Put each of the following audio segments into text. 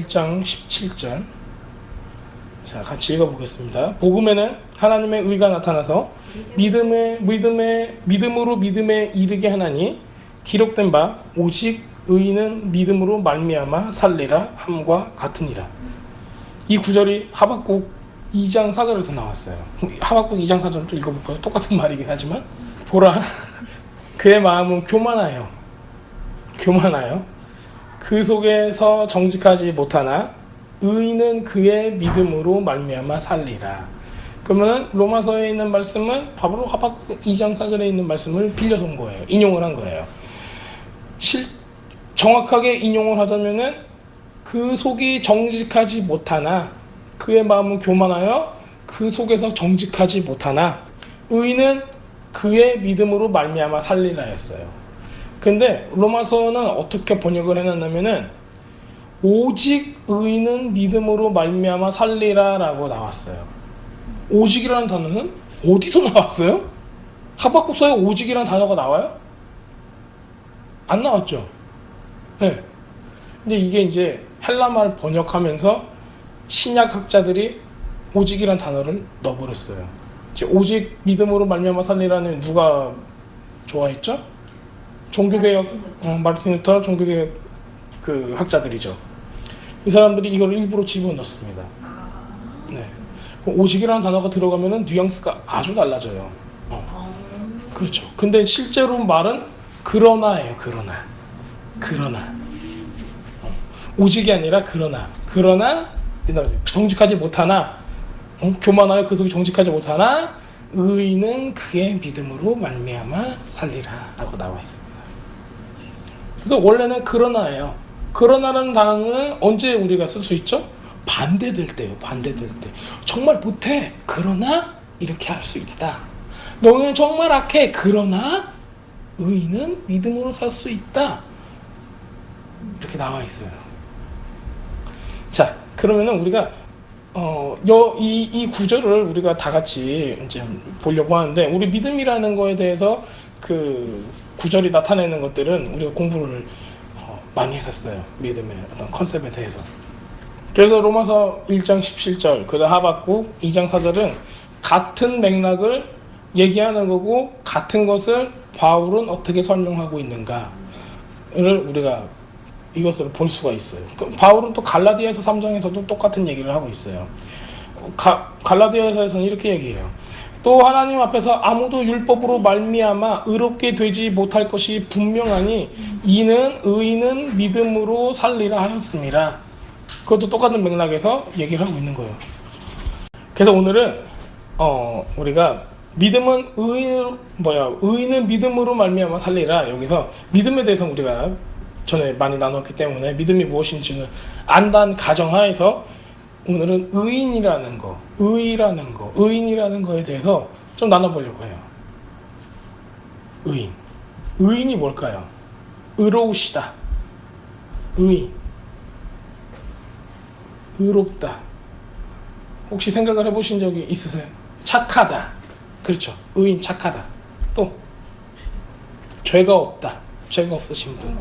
1장 17절. 자, 같이 읽어보겠습니다. 복음에는 하나님의 의가 나타나서 믿음으로 믿음에 이르게 하나니 기록된 바 오직 의인은 믿음으로 말미암아 살리라 함과 같으니라. 이 구절이 하박국 2장 4절에서 나왔어요. 하박국 2장 4절도 읽어볼까요? 똑같은 말이긴 하지만 보라 그의 마음은 교만하여 그 속에서 정직하지 못하나 의인은 그의 믿음으로 말미암아 살리라. 그러면 로마서에 있는 말씀은 바로 하박국 2장 4절에 있는 말씀을 빌려서 온 거예요. 인용을 한 거예요. 정확하게 인용을 하자면은 그 속이 정직하지 못하나 그의 마음은 교만하여 그 속에서 정직하지 못하나 의인은 그의 믿음으로 말미암아 살리라였어요. 근데 로마서는 어떻게 번역을 해놨냐면은 오직 의인은 믿음으로 말미암아 살리라라고 나왔어요. 오직이라는 단어는 어디서 나왔어요? 하박국서에 오직이라는 단어가 나와요? 안 나왔죠. 네. 근데 이게 이제 헬라말 번역하면서 신약학자들이 오직이라는 단어를 넣어버렸어요. 이제 오직 믿음으로 말미암아 살리라는 누가 좋아했죠? 종교개혁 마르틴 루터 종교개혁 그 학자들이죠. 이 사람들이 이걸 일부러 집어넣습니다. 네. 오직이라는 단어가 들어가면은 뉘앙스가 아주 달라져요. 그렇죠. 근데 실제로 말은 그러나예요. 그러나 오직이 아니라 그러나 정직하지 못하나 교만하여 그 속이 정직하지 못하나 의인은 그의 믿음으로 말미암아 살리라라고 나와 있습니다. 그래서 원래는 그러나예요. 그러나라는 단어는 언제 우리가 쓸 수 있죠? 반대될 때요. 반대될 때. 정말 못해. 그러나 이렇게 할 수 있다. 너희는 정말 악해. 그러나 의인은 믿음으로 살 수 있다. 이렇게 나와 있어요. 자, 그러면은 우리가 이 구절을 우리가 다 같이 이제 보려고 하는데 우리 믿음이라는 거에 대해서 그 구절이 나타내는 것들은 우리가 공부를 많이 했었어요. 믿음의 어떤 컨셉에 대해서. 그래서 로마서 1장 17절, 그다음 하박국 2장 4절은 같은 맥락을 얘기하는 거고 같은 것을 바울은 어떻게 설명하고 있는가를 우리가 이것으로 볼 수가 있어요. 바울은 또 갈라디아서 3장에서도 똑같은 얘기를 하고 있어요. 갈라디아서에서는 이렇게 얘기해요. 또 하나님 앞에서 아무도 율법으로 말미암아 의롭게 되지 못할 것이 분명하니 이는 의인은 믿음으로 살리라 하였습니다. 그것도 똑같은 맥락에서 얘기를 하고 있는 거예요. 그래서 오늘은 우리가 믿음은 의인은 믿음으로 말미암아 살리라. 여기서 믿음에 대해서 우리가 전에 많이 나눴기 때문에 믿음이 무엇인지는 안다는 가정하에서 오늘은 의인이라는 거에 대해서 좀 나눠보려고 해요. 의인이 뭘까요? 의로우시다. 의롭다. 혹시 생각을 해보신 적이 있으세요? 착하다. 그렇죠. 의인 착하다. 또 죄가 없다. 죄가 없으신 분.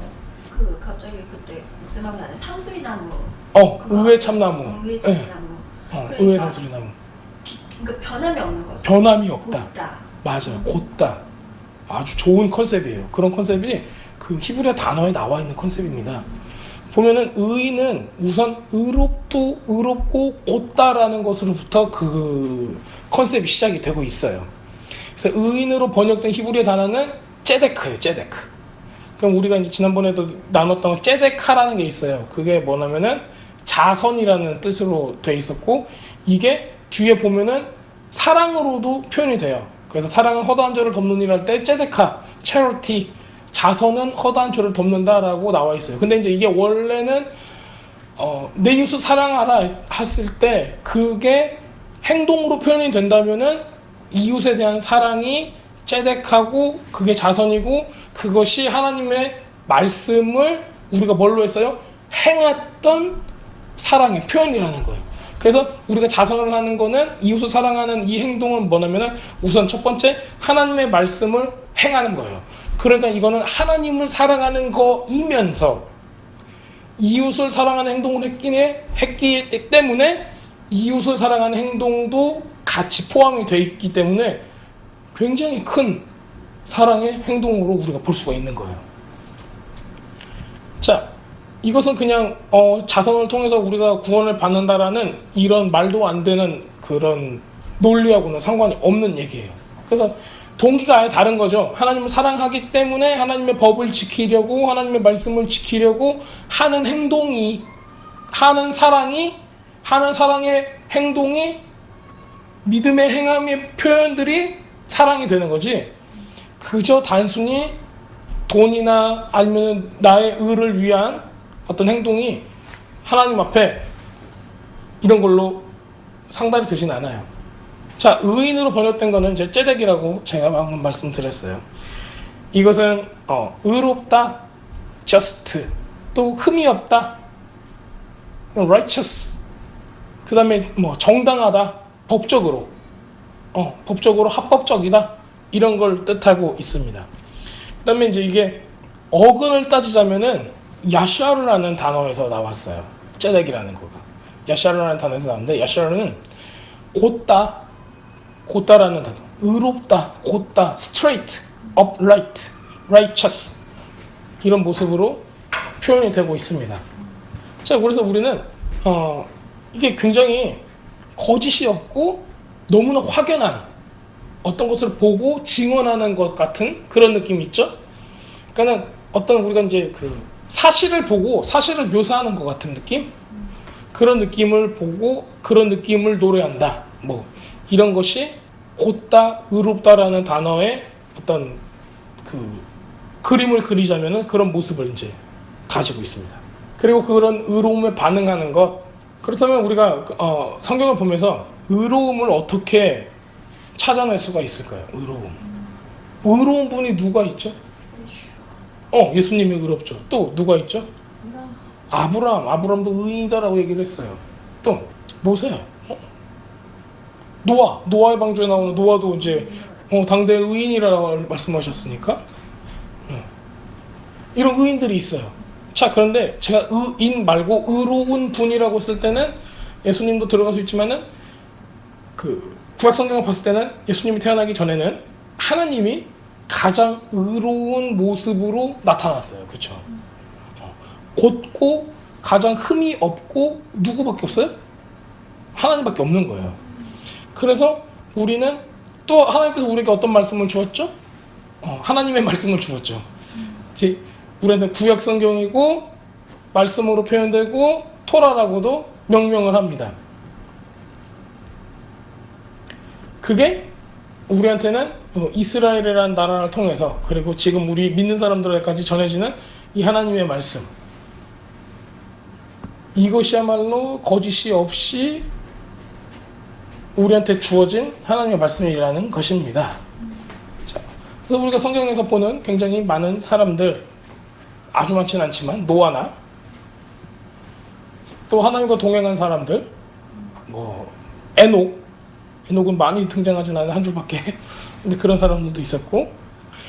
갑자기 그때 목숨하고 나는 상수리나무. 의외 참나무. 의외 참나무. 네. 의외 상수리나무. 그러니까 변함이 없는 거죠. 변함이 없다. 곧다. 맞아요. 곧다. 아주 좋은 컨셉이에요. 그런 컨셉이 그 히브리어 단어에 나와 있는 컨셉입니다. 보면은 의인은 우선 의롭고 곧다라는 것으로부터 그 컨셉이 시작이 되고 있어요. 그래서 의인으로 번역된 히브리어 단어는 ጼ데크예요. ጼ데크. 그럼 우리가 이제 지난번에도 나눴던 ጼ데카라는 게 있어요. 그게 뭐냐면은 자선이라는 뜻으로 돼 있었고 이게 뒤에 보면은 사랑으로도 표현이 돼요. 그래서 사랑은 허다한 죄를 덮는 일 할 때 ጼ데카, charity, 자선은 허다한 죄를 덮는다라고 나와 있어요. 근데 이제 이게 원래는 내 이웃을 사랑하라 했을 때 그게 행동으로 표현이 된다면은 이웃에 대한 사랑이 ጼ덱하고 그게 자선이고 그것이 하나님의 말씀을 우리가 뭘로 했어요? 행했던 사랑의 표현이라는 거예요. 그래서 우리가 자선을 하는 거는 이웃을 사랑하는 이 행동은 뭐냐면은 우선 첫 번째 하나님의 말씀을 행하는 거예요. 그러니까 이거는 하나님을 사랑하는 거이면서 이웃을 사랑하는 행동을 했기 때문에 이웃을 사랑하는 행동도 같이 포함이 되어 있기 때문에 굉장히 큰 사랑의 행동으로 우리가 볼 수가 있는 거예요. 자, 이것은 그냥 자선을 통해서 우리가 구원을 받는다라는 이런 말도 안 되는 그런 논리하고는 상관이 없는 얘기예요. 그래서 동기가 아예 다른 거죠. 하나님을 사랑하기 때문에 하나님의 법을 지키려고, 하나님의 말씀을 지키려고 하는 행동이, 하는 사랑의 행동이, 믿음의 행함의 표현들이 사랑이 되는 거지, 그저 단순히 돈이나 아니면 나의 의를 위한 어떤 행동이 하나님 앞에 이런 걸로 상달이 되진 않아요. 자, 의인으로 번역된 거는 이제 째덱이라고 제가 방금 말씀드렸어요. 이것은 의롭다, just, 또 흠이 없다, righteous, 그 다음에 뭐 정당하다, 법적으로 합법적이다, 이런 걸 뜻하고 있습니다. 그 다음에 이제 이게 어근을 따지자면은 야샤르라는 단어에서 나왔어요. 째덱이라는 거가 야샤르라는 단어에서 나왔는데, 야샤르는 곧다라는 단어, 의롭다, 곧다, straight, upright, righteous, 이런 모습으로 표현이 되고 있습니다. 자, 그래서 우리는 이게 굉장히 거짓이 없고 너무나 확연한 어떤 것을 보고 증언하는 것 같은 그런 느낌이 있죠. 그러니까 어떤 우리가 이제 그 사실을 보고 사실을 묘사하는 것 같은 느낌, 그런 느낌을 보고 그런 느낌을 노래한다, 뭐 이런 것이 곧다, 의롭다라는 단어의 어떤 그 그림을 그리자면은 그런 모습을 이제 가지고 있습니다. 그리고 그런 의로움에 반응하는 것, 그렇다면 우리가 성경을 보면서 의로움을 어떻게 찾아낼 수가 있을까요? 의로운 분이 누가 있죠? 예수님이 의롭죠. 또 누가 있죠? 아브라함도 의인이다라고 얘기를 했어요. 또 모세, 노아의 방주에 나오는 노아도 이제 당대 의인이라고 말씀하셨으니까 이런 의인들이 있어요. 자, 그런데 제가 의인 말고 의로운 분이라고 했을 때는 예수님도 들어갈 수 있지만은 그 구약 성경을 봤을 때는 예수님이 태어나기 전에는 하나님이 가장 의로운 모습으로 나타났어요. 그렇죠? 곧고 가장 흠이 없고 누구밖에 없어요? 하나님밖에 없는 거예요. 그래서 우리는 또 하나님께서 우리에게 어떤 말씀을 주었죠? 하나님의 말씀을 주었죠. 즉 우리한테 구약 성경이고 말씀으로 표현되고 토라라고도 명명을 합니다. 그게 우리한테는 이스라엘이라는 나라를 통해서, 그리고 지금 우리 믿는 사람들에게까지 전해지는 이 하나님의 말씀, 이것이야말로 거짓이 없이 우리한테 주어진 하나님의 말씀이라는 것입니다. 자, 그래서 우리가 성경에서 보는 굉장히 많은 사람들, 아주 많지는 않지만 노아나 또 하나님과 동행한 사람들, 뭐 에녹은 많이 등장하진 않은 한 줄밖에 근데 그런 사람들도 있었고.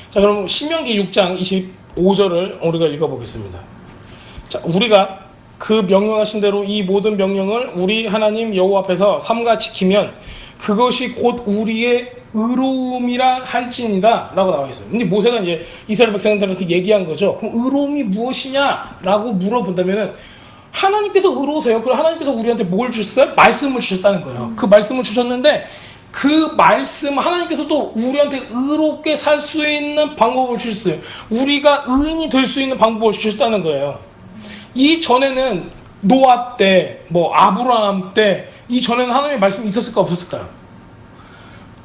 자, 그럼 신명기 6장 25절을 우리가 읽어보겠습니다. 자, 우리가 그 명령하신 대로 이 모든 명령을 우리 하나님 여호와 앞에서 삼가 지키면 그것이 곧 우리의 의로움이라 할지니라 라고 나와 있어요. 근데 모세가 이제 이스라엘 백성들한테 얘기한 거죠. 그럼 의로움이 무엇이냐 라고 물어본다면은 하나님께서 의로우세요. 그럼 하나님께서 우리한테 뭘 주셨어요? 말씀을 주셨다는 거예요. 그 말씀을 주셨는데 그 말씀, 하나님께서도 우리한테 의롭게 살 수 있는 방법을 주셨어요. 우리가 의인이 될 수 있는 방법을 주셨다는 거예요. 이 전에는 노아 때, 뭐 아브라함 때, 이 전에는 하나님의 말씀이 있었을까 없었을까요?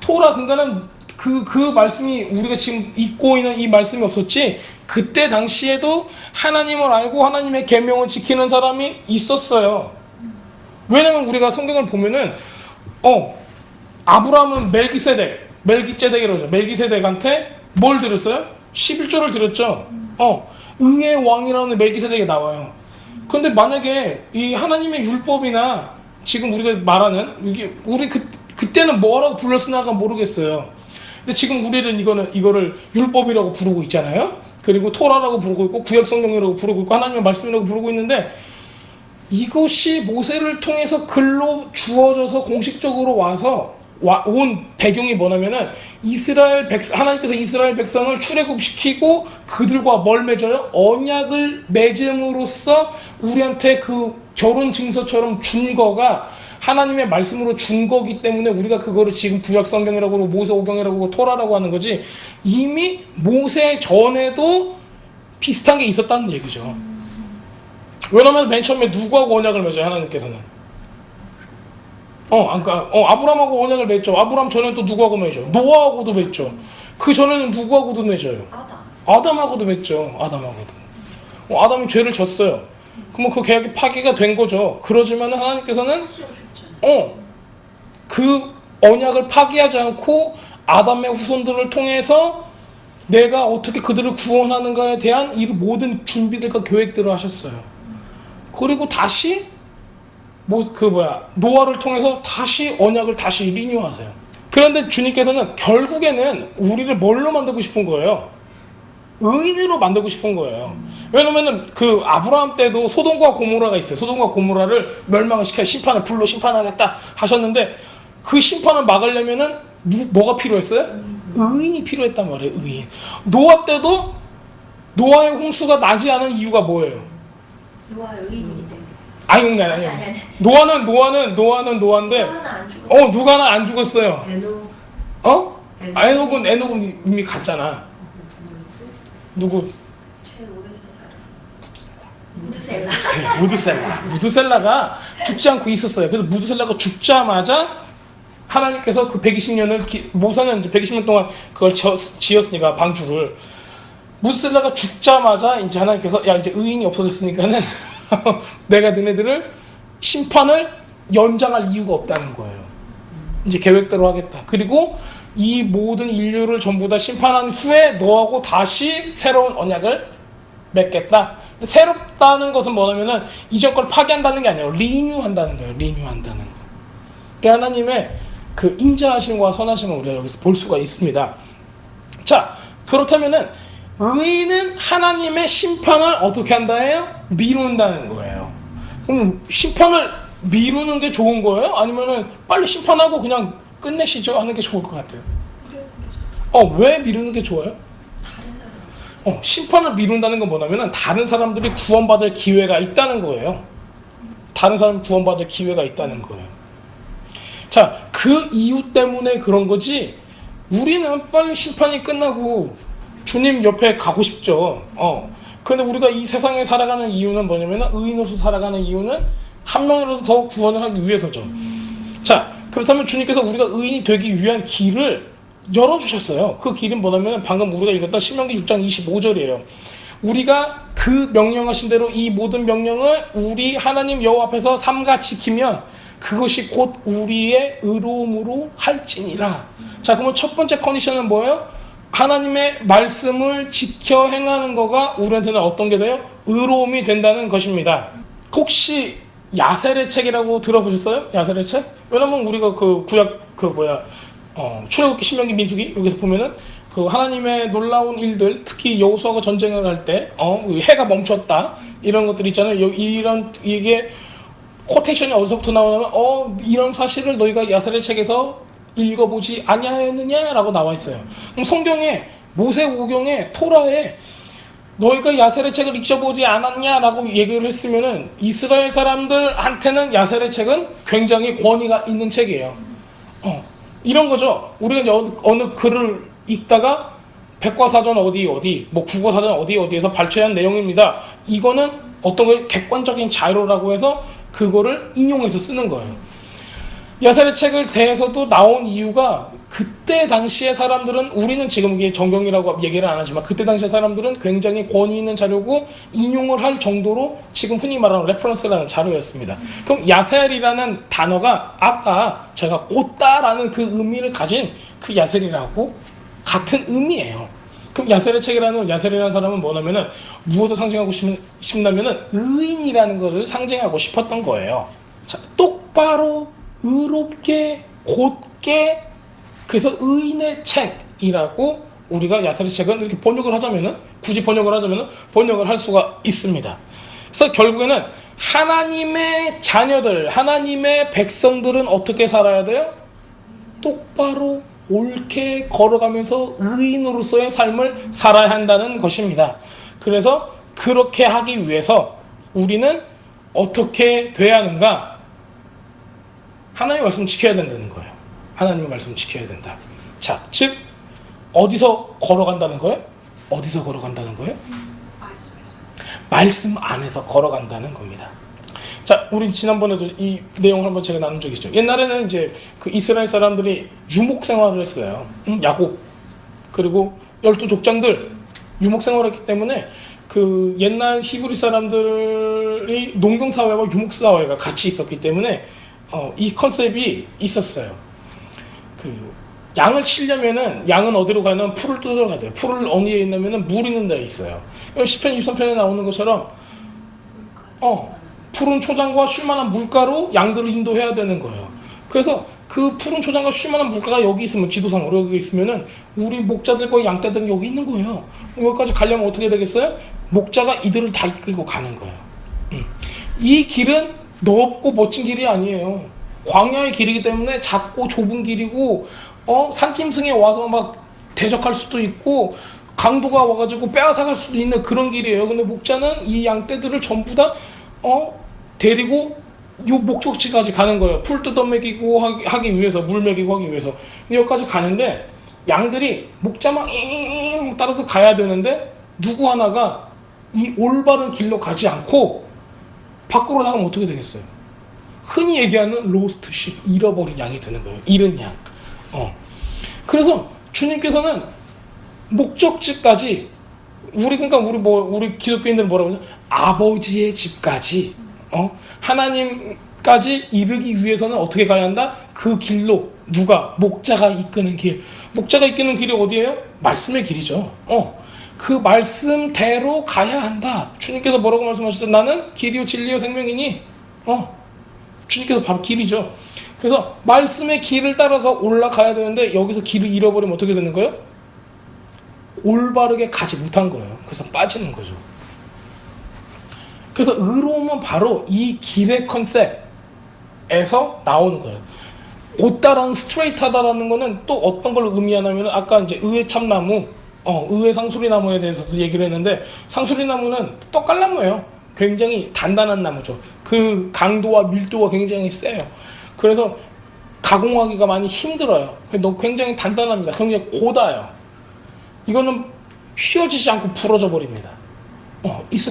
토라 근간은 그 말씀이 우리가 지금 읽고 있는 이 말씀이 없었지, 그때 당시에도 하나님을 알고 하나님의 계명을 지키는 사람이 있었어요. 왜냐면 우리가 성경을 보면은 아브라함은 멜기ጼ덱이라고 하죠. 멜기세덱한테 뭘 드렸어요? 11조를 드렸죠. 응의 왕이라는 멜기세덱이 나와요. 그런데 만약에 이 하나님의 율법이나 지금 우리가 말하는 이게 우리 그때는 뭐라고 불렀으나가 모르겠어요. 근데 지금 우리는 이거를 율법이라고 부르고 있잖아요. 그리고 토라라고 부르고 있고 구약 성경이라고 부르고 있고 하나님의 말씀이라고 부르고 있는데 이것이 모세를 통해서 글로 주어져서 공식적으로 와서 온 배경이 뭐냐면은 하나님께서 이스라엘 백성을 출애굽시키고 그들과 뭘 맺어요? 언약을 맺음으로써 우리한테 그 결혼 증서처럼 준 거가 하나님의 말씀으로 준 거기 때문에 우리가 그거를 지금 구약 성경이라고 그러고 모세 오경이라고 그러고 토라라고 하는 거지 이미 모세 전에도 비슷한 게 있었다는 얘기죠. 왜냐면 맨 처음에 누구하고 언약을 맺어요? 하나님께서는 아브람하고 언약을 맺죠. 아브람 전에는 또 누구하고 맺죠? 노아하고도 맺죠. 그 전에는 누구하고도 맺어요? 아담하고도 맺죠. 아담이 죄를 졌어요. 그러면 그 계약이 파기가 된 거죠. 그러지만 하나님께서는 그 언약을 파기하지 않고 아담의 후손들을 통해서 내가 어떻게 그들을 구원하는가에 대한 이 모든 준비들과 계획들을 하셨어요. 그리고 다시 노아를 통해서 다시 언약을 다시 리뉴하세요. 그런데 주님께서는 결국에는 우리를 뭘로 만들고 싶은 거예요? 의인으로 만들고 싶은 거예요. 왜냐면은 그 아브라함 때도 소돔과 고모라가 있어요. 소돔과 고모라를 멸망을 시켜 심판을 불로 심판하겠다 하셨는데 그 심판을 막으려면은 뭐가 필요했어요? 의인이 필요했단 말이에요. 의인. 노아 때도 노아의 홍수가 나지 않은 이유가 뭐예요? 노아의 의인이기 때문에. 아니. 노아는 노아인데 누가 하나 안 죽었어요. 에녹은 이미 갔잖아. 누구? 제일 오래 산 사람. 무드셀라. 무드셀라가 죽지 않고 있었어요. 그래서 무드셀라가 죽자마자 하나님께서 그 120년을 모세는 이제 120년 동안 그걸 지었으니까 방주를 무드셀라가 죽자마자 이제 하나님께서 야 이제 의인이 없어졌으니까는 내가 너네들을 심판을 연장할 이유가 없다는 거예요. 이제 계획대로 하겠다. 그리고 이 모든 인류를 전부 다 심판한 후에 너하고 다시 새로운 언약을 맺겠다. 새롭다는 것은 뭐냐면은 이전 걸 파괴한다는 게 아니에요. 리뉴한다는 거예요. 리뉴한다는 거. 그러니까 하나님의 그 인자하심과 선하심을 우리가 여기서 볼 수가 있습니다. 자, 그렇다면은 의인은 하나님의 심판을 어떻게 한다예요? 미룬다는 거예요. 그럼 심판을 미루는 게 좋은 거예요? 아니면은 빨리 심판하고 그냥 끝내시죠 하는 게 좋을 것 같아요. 왜 미루는 게 좋아요? 심판을 미룬다는 건 뭐냐면은 다른 사람들이 구원받을 기회가 있다는 거예요. 다른 사람이 구원받을 기회가 있다는 거예요. 자, 그 이유 때문에 그런 거지 우리는 빨리 심판이 끝나고 주님 옆에 가고 싶죠. 근데 우리가 이 세상에 살아가는 이유는 뭐냐면 의인으로서 살아가는 이유는 한 명이라도 더 구원을 하기 위해서죠. 자, 그렇다면 주님께서 우리가 의인이 되기 위한 길을 열어주셨어요. 그 길은 뭐냐면 방금 우리가 읽었던 신명기 6장 25절이에요. 우리가 그 명령하신 대로 이 모든 명령을 우리 하나님 여호와 앞에서 삼가 지키면 그것이 곧 우리의 의로움으로 할지니라. 자, 그러면 첫 번째 컨디션은 뭐예요? 하나님의 말씀을 지켜 행하는 거가 우리한테는 어떤 게 돼요? 의로움이 된다는 것입니다. 혹시 야셀의 책이라고 들어보셨어요? 야셀의 책? 왜냐면 우리가 그 구약 출애굽기, 신명기, 민수기 여기서 보면은 그 하나님의 놀라운 일들, 특히 여호수아가 전쟁을 할 때 해가 멈췄다 이런 것들 있잖아요. 이게 코테이션이 어디서부터 나오냐면 이런 사실을 너희가 야셀의 책에서 읽어보지 아니하였느냐라고 나와 있어요. 그럼 성경에 모세오경에 토라에 너희가 야셀의 책을 읽어보지 않았냐라고 얘기를 했으면은 이스라엘 사람들한테는 야셀의 책은 굉장히 권위가 있는 책이에요. 이런 거죠. 우리가 이제 어느 글을 읽다가 백과사전 어디 뭐 국어사전 어디에서 발췌한 내용입니다. 이거는 어떤 걸 객관적인 자료라고 해서 그거를 인용해서 쓰는 거예요. 야셀의 책을 대해서도 나온 이유가 그때 당시의 사람들은 우리는 지금 이게 정경이라고 얘기를 안 하지만 그때 당시의 사람들은 굉장히 권위 있는 자료고 인용을 할 정도로 지금 흔히 말하는 레퍼런스라는 자료였습니다. 그럼 야셀이라는 단어가 아까 제가 곧다라는 그 의미를 가진 그 야셀이라고 같은 의미예요. 그럼 야셀이라는 사람은 뭐냐면은 무엇을 상징하고 싶냐면은 의인이라는 것을 상징하고 싶었던 거예요. 자, 똑바로 의롭게 곧게 그래서 의인의 책이라고 우리가 야사리 책은 이렇게 번역을 하자면은, 굳이 번역을 하자면은 번역을 할 수가 있습니다. 그래서 결국에는 하나님의 자녀들, 하나님의 백성들은 어떻게 살아야 돼요? 똑바로 옳게 걸어가면서 의인으로서의 삶을 살아야 한다는 것입니다. 그래서 그렇게 하기 위해서 우리는 어떻게 돼야 하는가? 하나님의 말씀 지켜야 된다는 거예요. 하나님의 말씀 지켜야 된다. 자, 즉 어디서 걸어간다는 거예요? 어디서 걸어간다는 거예요? 말씀 안에서 걸어간다는 겁니다. 자, 우리 지난번에도 이 내용을 한번 제가 나눈 적이 있죠. 옛날에는 이제 그 이스라엘 사람들이 유목 생활을 했어요. 야곱 그리고 12족장들 유목 생활을 했기 때문에 그 옛날 히브리 사람들이 농경 사회와 유목 사회가 같이 있었기 때문에 이 컨셉이 있었어요. 그 양을 치려면은 양은 어디로 가면 풀을 뜯으러 가야 돼요. 풀을 어디에 있냐면은 물 있는 데에 있어요. 시편 23편에 나오는 것처럼 푸른 초장과 쉴만한 물가로 양들을 인도해야 되는 거예요. 그래서 그 푸른 초장과 쉴만한 물가가 여기 있으면, 지도상으로 여기 있으면은 우리 목자들과 양떼들은 여기 있는 거예요. 여기까지 가려면 어떻게 되겠어요? 목자가 이들을 다 이끌고 가는 거예요. 이 길은 넓고 멋진 길이 아니에요. 광야의 길이기 때문에 작고 좁은 길이고 산짐승에 와서 막 대적할 수도 있고 강도가 와가지고 빼앗아갈 수도 있는 그런 길이에요. 근데 목자는 이 양떼들을 전부 다 데리고 요 목적지까지 가는 거예요. 풀 뜯어 먹이고 하기 위해서, 물 먹이고 하기 위해서. 여기까지 가는데 양들이 목자만 따라서 가야 되는데 누구 하나가 이 올바른 길로 가지 않고 밖으로 나가면 어떻게 되겠어요? 흔히 얘기하는 로스트 십, 잃어버린 양이 되는 거예요. 잃은 양. 그래서 주님께서는 목적지까지 우리 기독교인들은 뭐라고 하냐? 아버지의 집까지 하나님까지 이르기 위해서는 어떻게 가야 한다? 그 길로 누가? 목자가 이끄는 길. 목자가 이끄는 길이 어디예요? 말씀의 길이죠. 그 말씀대로 가야 한다. 주님께서 뭐라고 말씀하셨죠? 나는 길이요 진리요 생명이니 주님께서 바로 길이죠. 그래서 말씀의 길을 따라서 올라가야 되는데 여기서 길을 잃어버리면 어떻게 되는 거예요? 올바르게 가지 못한 거예요. 그래서 빠지는 거죠. 그래서 의로움은 바로 이 길의 컨셉에서 나오는 거예요. 곧다라는 스트레이트하다라는 거는 또 어떤 걸 의미하냐면 아까 이제 의의 참나무, 의의 상수리나무에 대해서도 얘기를 했는데 상수리나무는 떡갈나무예요. 굉장히 단단한 나무죠. 그 강도와 밀도가 굉장히 세요. 그래서 가공하기가 많이 힘들어요. 굉장히 단단합니다. 굉장히 고다요. 이거는 휘어지지 않고 부러져 버립니다.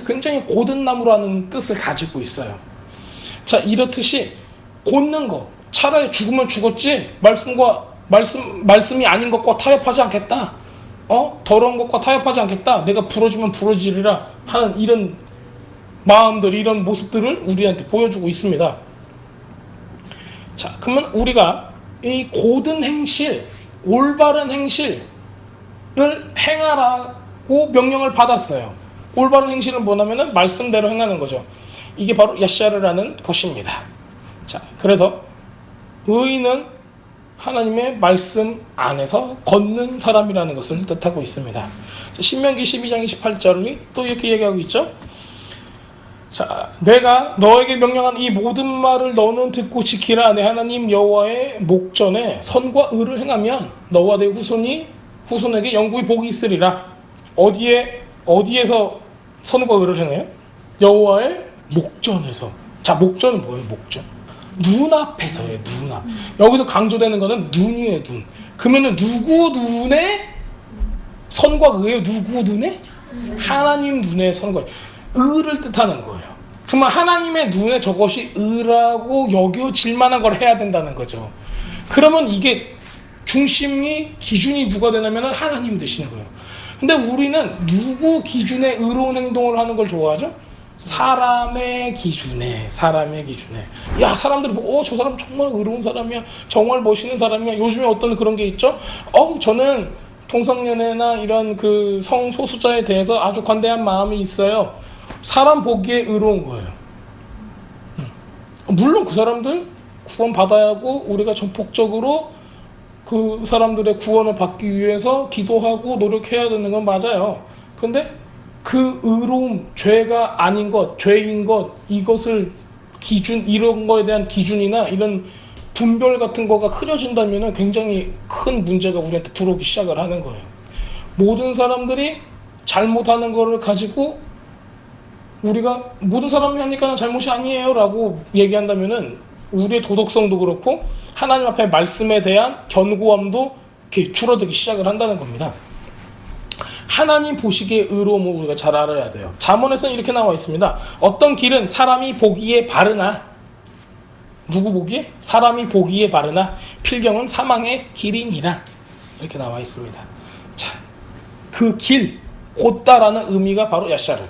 굉장히 고든 나무라는 뜻을 가지고 있어요. 자, 이렇듯이 곧는 거, 차라리 죽으면 죽었지 말씀이 아닌 것과 타협하지 않겠다. 더러운 것과 타협하지 않겠다. 내가 부러지면 부러지리라 하는 이런 마음들, 이런 모습들을 우리한테 보여주고 있습니다. 자, 그러면 우리가 이 고든 행실, 올바른 행실을 행하라고 명령을 받았어요. 올바른 행실은 뭐냐면은 말씀대로 행하는 거죠. 이게 바로 야샤르라는 것입니다. 자, 그래서 의인은 하나님의 말씀 안에서 걷는 사람이라는 것을 뜻하고 있습니다. 자, 신명기 12장 28절이 또 이렇게 얘기하고 있죠. 자, 내가 너에게 명령한 이 모든 말을 너는 듣고 지키라. 내 하나님 여호와의 목전에 선과 의를 행하면 너와 내 후손에게 영구히 복이 있으리라. 어디에서 선과 의를 행해요? 여호와의 목전에서. 자, 목전은 뭐예요? 목전. 눈앞에서예요. 눈앞. 여기서 강조되는 거는 눈이에요. 눈. 그러면은 누구 눈에 선과 의예요? 누구 눈에? 하나님 눈에 선과 의를 뜻하는 거예요. 그러면 하나님의 눈에 저것이 의라고 여겨질 만한 걸 해야 된다는 거죠. 그러면 이게 중심이, 기준이 누가 되냐면 하나님 되시는 거예요. 근데 우리는 누구 기준에 의로운 행동을 하는 걸 좋아하죠? 사람의 기준에. 야, 사람들이 저 사람 정말 의로운 사람이야, 정말 멋있는 사람이야. 요즘에 어떤 그런 게 있죠? 저는 동성연애나 이런 그 성소수자에 대해서 아주 관대한 마음이 있어요. 사람 보기에 의로운 거예요. 물론 그 사람들 구원 받아야 하고 우리가 전폭적으로 그 사람들의 구원을 받기 위해서 기도하고 노력해야 되는 건 맞아요. 근데 그 의로움, 죄가 아닌 것, 죄인 것, 이것을 기준, 이런 거에 대한 기준이나 이런 분별 같은 거가 흐려진다면 굉장히 큰 문제가 우리한테 들어오기 시작을 하는 거예요. 모든 사람들이 잘못하는 거를 가지고 우리가 모든 사람이 하니까 잘못이 아니에요 라고 얘기한다면은 우리의 도덕성도 그렇고 하나님 앞에 말씀에 대한 견고함도 이렇게 줄어들기 시작을 한다는 겁니다. 하나님 보시기에 의로움을 우리가 잘 알아야 돼요. 잠언에서는 이렇게 나와 있습니다. 어떤 길은 사람이 보기에 바르나, 누구 보기에? 사람이 보기에 바르나 필경은 사망의 길이니라, 이렇게 나와 있습니다. 자, 그 길, 곧다라는 의미가 바로 야샤르.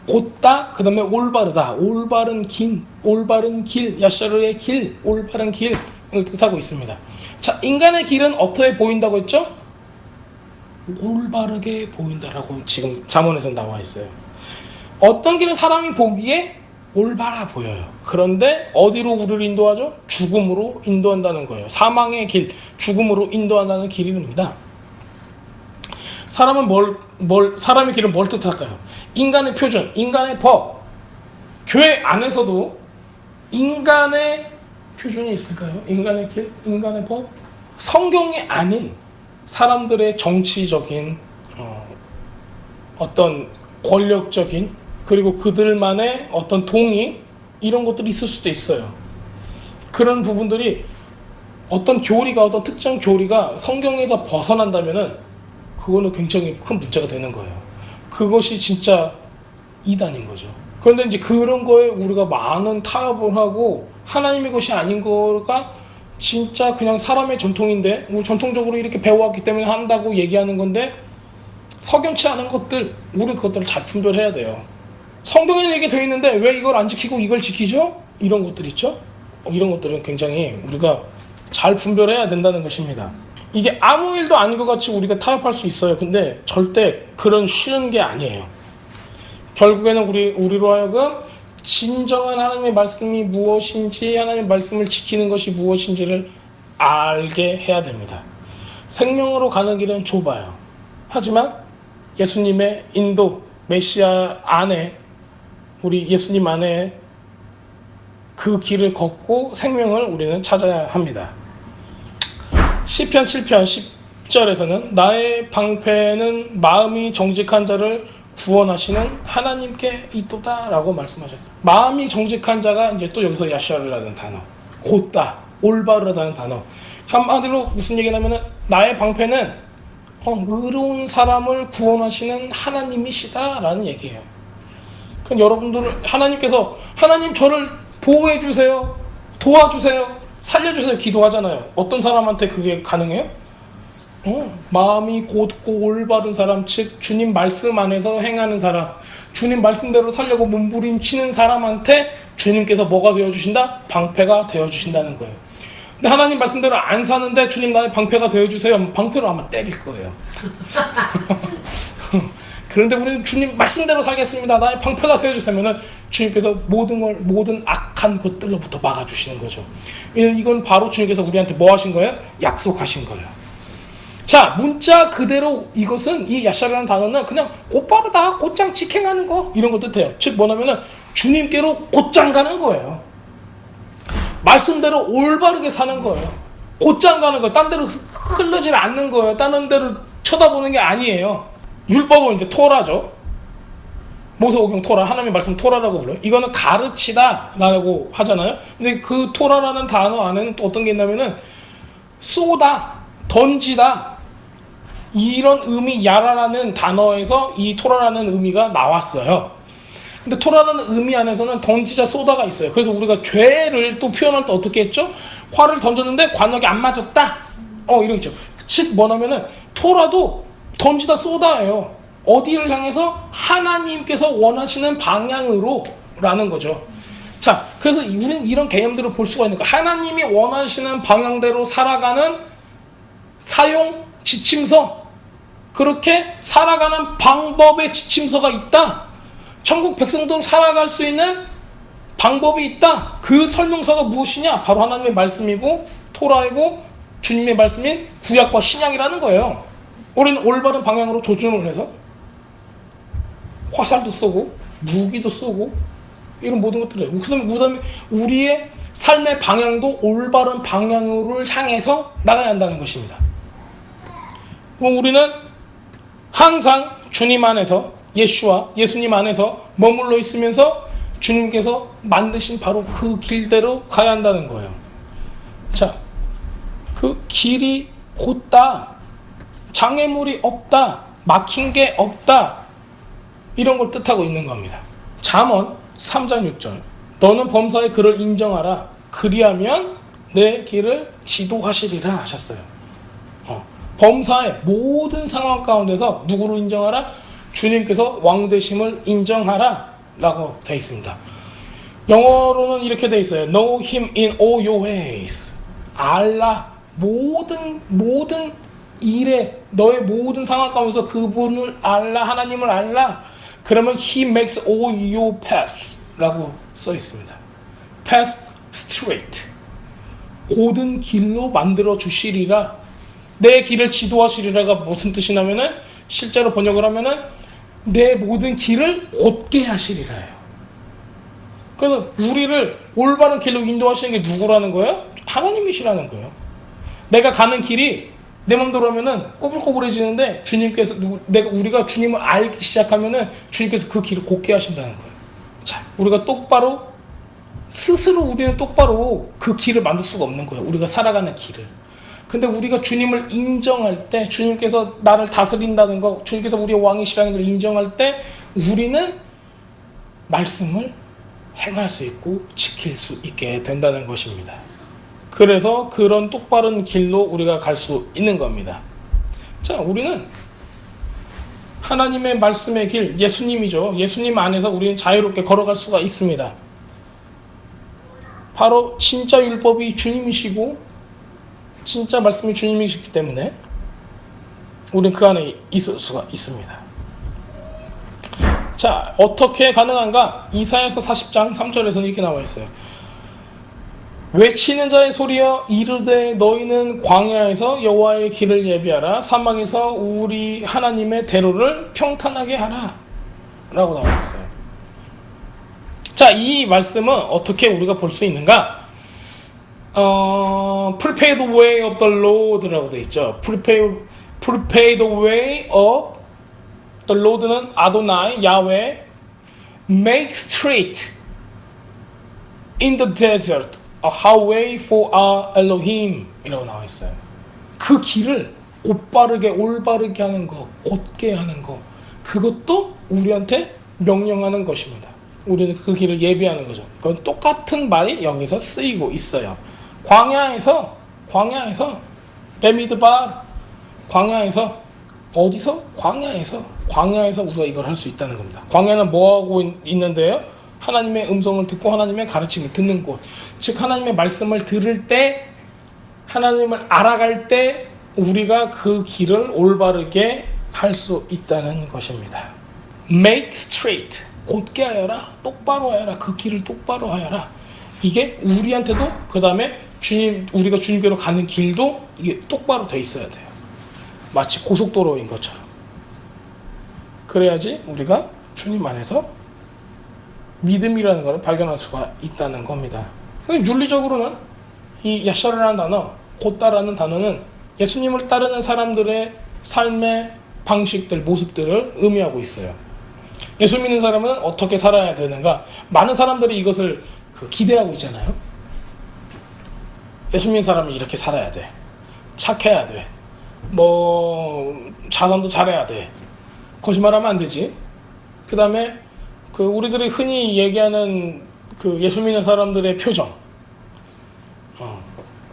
곧다, 그 다음에 올바르다, 올바른 길, 야샤르의 길, 올바른 길을 뜻하고 있습니다. 자, 인간의 길은 어떻게 보인다고 했죠? 올바르게 보인다라고 지금 잠언에서 나와 있어요. 어떤 길은 사람이 보기에 올바라 보여요. 그런데 어디로 우리를 인도하죠? 죽음으로 인도한다는 거예요. 사망의 길, 죽음으로 인도한다는 길입니다. 사람의 길은 뭘 뜻할까요? 인간의 표준, 인간의 법. 교회 안에서도 인간의 표준이 있을까요? 인간의 길, 인간의 법. 성경이 아닌 사람들의 정치적인 어떤 권력적인, 그리고 그들만의 어떤 동의, 이런 것들이 있을 수도 있어요. 그런 부분들이 어떤 교리가, 어떤 특정 교리가 성경에서 벗어난다면은 그거는 굉장히 큰 문제가 되는 거예요. 그것이 진짜 이단인 거죠. 그런데 이제 그런 거에 우리가 많은 타협을 하고 하나님의 것이 아닌 거가 진짜 그냥 사람의 전통인데, 우리 전통적으로 이렇게 배워왔기 때문에 한다고 얘기하는 건데, 석연치 않은 것들, 우리 그것들을 잘 분별해야 돼요. 성경에는 이게 되어 있는데 왜 이걸 안 지키고 이걸 지키죠? 이런 것들 있죠? 이런 것들은 굉장히 우리가 잘 분별해야 된다는 것입니다. 이게 아무 일도 아닌 것 같이 우리가 타협할 수 있어요. 근데 절대 그런 쉬운 게 아니에요. 결국에는 우리로 하여금 진정한 하나님의 말씀이 무엇인지, 하나님의 말씀을 지키는 것이 무엇인지를 알게 해야 됩니다. 생명으로 가는 길은 좁아요. 하지만 예수님의 인도, 메시아 안에, 우리 예수님 안에 그 길을 걷고 생명을 우리는 찾아야 합니다. 시편 7편 10절에서는 나의 방패는 마음이 정직한 자를 구원하시는 하나님께 있도다 라고 말씀하셨어요. 마음이 정직한 자가 이제 또 여기서 야샤르라는 단어, 곧다, 올바르다는 단어. 한마디로 무슨 얘기냐면은 나의 방패는 의로운 사람을 구원하시는 하나님이시다 라는 얘기예요. 그럼 여러분들은 하나님께서 하나님 저를 보호해 주세요, 도와주세요, 살려주세요 기도하잖아요. 어떤 사람한테 그게 가능해요? 마음이 곧고 올바른 사람, 즉 주님 말씀 안에서 행하는 사람, 주님 말씀대로 살려고 몸부림치는 사람한테 주님께서 뭐가 되어주신다? 방패가 되어주신다는 거예요. 근데 하나님 말씀대로 안 사는데 주님 나의 방패가 되어주세요, 방패로 아마 때릴 거예요. 그런데 우리는 주님 말씀대로 살겠습니다, 나의 방패가 되어주세요, 주님께서 모든 악한 것들로부터 막아주시는 거죠. 이건 바로 주님께서 우리한테 뭐 하신 거예요? 약속하신 거예요. 자, 문자 그대로 이것은, 이 야샤라는 단어는 그냥 곧바르다, 곧장 직행하는 거, 이런 거 뜻해요. 즉 뭐냐면은 주님께로 곧장 가는 거예요. 말씀대로 올바르게 사는 거예요. 곧장 가는 거예요. 딴 데로 흐르지 않는 거예요. 다른 데로 쳐다보는 게 아니에요. 율법은 이제 토라죠. 모세오경 토라, 하나님의 말씀 토라라고 불러요. 이거는 가르치다라고 하잖아요. 근데 그 토라라는 단어 안에는 또 어떤 게 있냐면은 쏘다, 던지다, 이런 의미, 야라라는 단어에서 이 토라라는 의미가 나왔어요. 근데 토라라는 의미 안에서는 던지자, 쏘다가 있어요. 그래서 우리가 죄를 또 표현할 때 어떻게 했죠? 활을 던졌는데 관역이 안 맞았다, 이런 있죠. 즉 뭐냐면은 토라도 던지다, 쏘다예요. 어디를 향해서? 하나님께서 원하시는 방향으로 라는 거죠. 자, 그래서 우리는 이런 개념들을 볼 수가 있는 거예요. 하나님이 원하시는 방향대로 살아가는 사용 지침서, 그렇게 살아가는 방법의 지침서가 있다. 천국 백성도 살아갈 수 있는 방법이 있다. 그 설명서가 무엇이냐? 바로 하나님의 말씀이고 토라이고 주님의 말씀인 구약과 신약이라는 거예요. 우리는 올바른 방향으로 조준을 해서 화살도 쏘고 무기도 쏘고 이런 모든 것들을 그다음에 우리의 삶의 방향도 올바른 방향으로 향해서 나가야 한다는 것입니다. 그럼 우리는 항상 주님 안에서 예수님 안에서 머물러 있으면서 주님께서 만드신 바로 그 길대로 가야 한다는 거예요. 자, 그 길이 곧다, 장애물이 없다, 막힌 게 없다, 이런 걸 뜻하고 있는 겁니다. 잠언 3장 6절 너는 범사의 그를 인정하라 그리하면 내 길을 지도하시리라 하셨어요. 범사의 모든 상황 가운데서 누구를 인정하라? 주님께서 왕되심을 인정하라 라고 되어 있습니다. 영어로는 이렇게 되어 있어요. Know him in all your ways. 알라, 모든 일에 너의 모든 상황 가운데서 그분을 알라, 하나님을 알라. 그러면 he makes all your path 라고 써 있습니다. path straight. 고든 길로 만들어 주시리라. 내 길을 지도하시리라가 무슨 뜻이냐면은 실제로 번역을 하면은 내 모든 길을 곧게 하시리라예요. 그래서 우리를 올바른 길로 인도하시는 게 누구라는 거예요? 하나님이시라는 거예요. 내가 가는 길이 내 맘대로 하면은 꼬불꼬불해지는데 주님께서 우리가 주님을 알기 시작하면은 주님께서 그 길을 곧게 하신다는 거예요. 자, 우리가 똑바로 스스로 우리는 똑바로 그 길을 만들 수가 없는 거예요. 우리가 살아가는 길을. 근데 우리가 주님을 인정할 때, 주님께서 나를 다스린다는 거, 주님께서 우리의 왕이시라는 걸 인정할 때 우리는 말씀을 행할 수 있고 지킬 수 있게 된다는 것입니다. 그래서 그런 똑바른 길로 우리가 갈 수 있는 겁니다. 자, 우리는 하나님의 말씀의 길, 예수님이죠. 예수님 안에서 우리는 자유롭게 걸어갈 수가 있습니다. 바로 진짜 율법이 주님이시고 진짜 말씀이 주님이시기 때문에 우리는 그 안에 있을 수가 있습니다. 자, 어떻게 가능한가? 이사야서 40장 3절에서는 이렇게 나와 있어요. 외치는 자의 소리여 이르되 너희는 광야에서 여호와의 길을 예비하라 사막에서 우리 하나님의 대로를 평탄하게 하라 라고 나와 있어요. 자, 이 말씀은 어떻게 우리가 볼 수 있는가? Prepare the way of the Lord라고 되어 있죠. Prepare the way of the Lord는 아도나이, 야훼. Make straight in the desert a highway for our Elohim 이라고 나와 있어요. 그 길을 곧바르게 올바르게 하는 거, 곧게 하는 거, 그것도 우리한테 명령하는 것입니다. 우리는 그 길을 예비하는 거죠. 그건 똑같은 말이 여기서 쓰이고 있어요. 광야에서 베미드바, 광야에서 어디서? 광야에서 우리가 이걸 할 수 있다는 겁니다. 광야는 뭐 하고 있는데요? 하나님의 음성을 듣고 하나님의 가르침을 듣는 곳. 즉 하나님의 말씀을 들을 때, 하나님을 알아갈 때 우리가 그 길을 올바르게 할 수 있다는 것입니다. Make straight, 곧게 하여라, 똑바로 하여라, 그 길을 똑바로 하여라. 이게 우리한테도, 그 다음에 우리가 주님께로 가는 길도 이게 똑바로 돼 있어야 돼요. 마치 고속도로인 것처럼. 그래야지 우리가 주님 안에서 믿음이라는 것을 발견할 수가 있다는 겁니다. 윤리적으로는 이 야샤르라는 단어, 곧다라는 단어는 예수님을 따르는 사람들의 삶의 방식들, 모습들을 의미하고 있어요. 예수 믿는 사람은 어떻게 살아야 되는가? 많은 사람들이 이것을 기대하고 있잖아요. 예수 믿는 사람이 이렇게 살아야 돼. 착해야 돼. 자선도 잘해야 돼. 거짓말하면 안 되지. 그 다음에 우리들이 흔히 얘기하는 예수 믿는 사람들의 표정.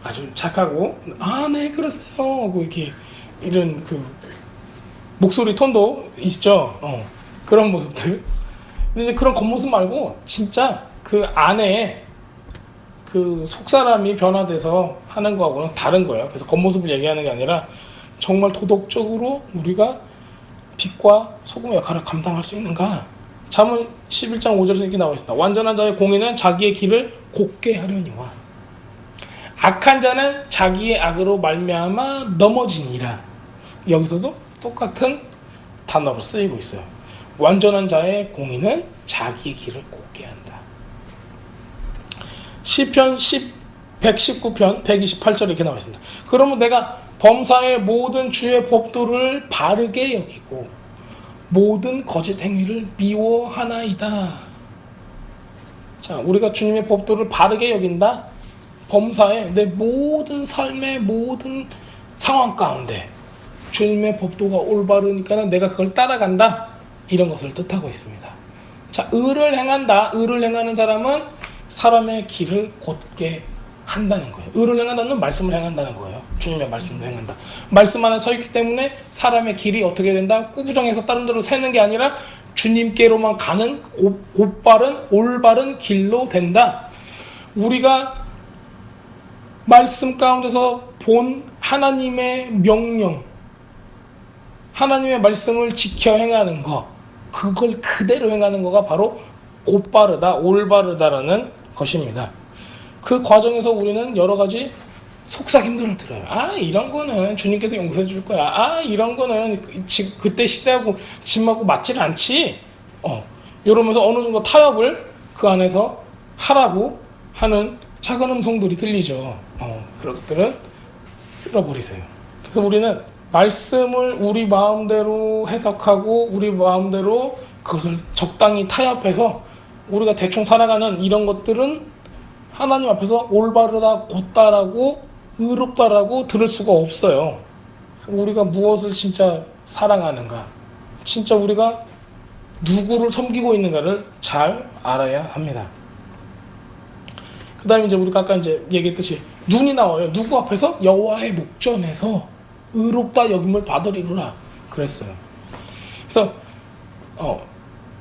아주 착하고, 네, 그러세요. 하고 이렇게, 이런 목소리 톤도 있죠. 그런 모습들. 근데 이제 그런 겉모습 말고, 진짜 그 안에 속사람이 변화돼서 하는 거하고는 다른 거예요. 그래서 겉모습을 얘기하는 게 아니라, 정말 도덕적으로 우리가 빛과 소금의 역할을 감당할 수 있는가? 잠언 11장 5절에서 이렇게 나와 있습니다. 완전한 자의 공의는 자기의 길을 곧게 하려니와 악한 자는 자기의 악으로 말미암아 넘어지니라. 여기서도 똑같은 단어로 쓰이고 있어요. 완전한 자의 공의는 자기의 길을 곱게 한다. 시편 119편 128절에 이렇게 나와 있습니다. 그러면 내가 범사의 모든 주의 법도를 바르게 여기고 모든 거짓 행위를 미워하나이다. 자, 우리가 주님의 법도를 바르게 여긴다. 범사의 내 모든 삶의 모든 상황 가운데 주님의 법도가 올바르니까 내가 그걸 따라간다. 이런 것을 뜻하고 있습니다. 자, 의를 행한다. 의를 행하는 사람은 사람의 길을 곧게 한다는 거예요. 의를 행한다는 말씀을 행한다는 거예요. 주님의 말씀을 행한다. 말씀 안에 서 있기 때문에 사람의 길이 어떻게 된다? 꾸부정해서 다른 데로 새는 게 아니라 주님께로만 가는 곧바른 올바른 길로 된다. 우리가 말씀 가운데서 본 하나님의 명령, 하나님의 말씀을 지켜 행하는 것, 그걸 그대로 행하는 거가 바로 곧바르다, 올바르다라는 것입니다. 그 과정에서 우리는 여러 가지 속삭임들을 들어요. 아, 이런 거는 주님께서 용서해 줄 거야. 아, 이런 거는 그때 시대하고 짐하고 맞질 않지. 이러면서 어느 정도 타협을 그 안에서 하라고 하는 작은 음성들이 들리죠. 그런 것들은 쓸어버리세요. 그래서 우리는 말씀을 우리 마음대로 해석하고 우리 마음대로 그것을 적당히 타협해서 우리가 대충 살아가는 이런 것들은 하나님 앞에서 올바르다, 곧다라고 의롭다라고 들을 수가 없어요. 그래서 우리가 무엇을 진짜 사랑하는가, 진짜 우리가 누구를 섬기고 있는가를 잘 알아야 합니다. 그 다음에 이제 우리가 아까 이제 얘기했듯이 눈이 나와요. 누구 앞에서? 여호와의 목전에서 의롭다 여김을 받으리라 그랬어요. 그래서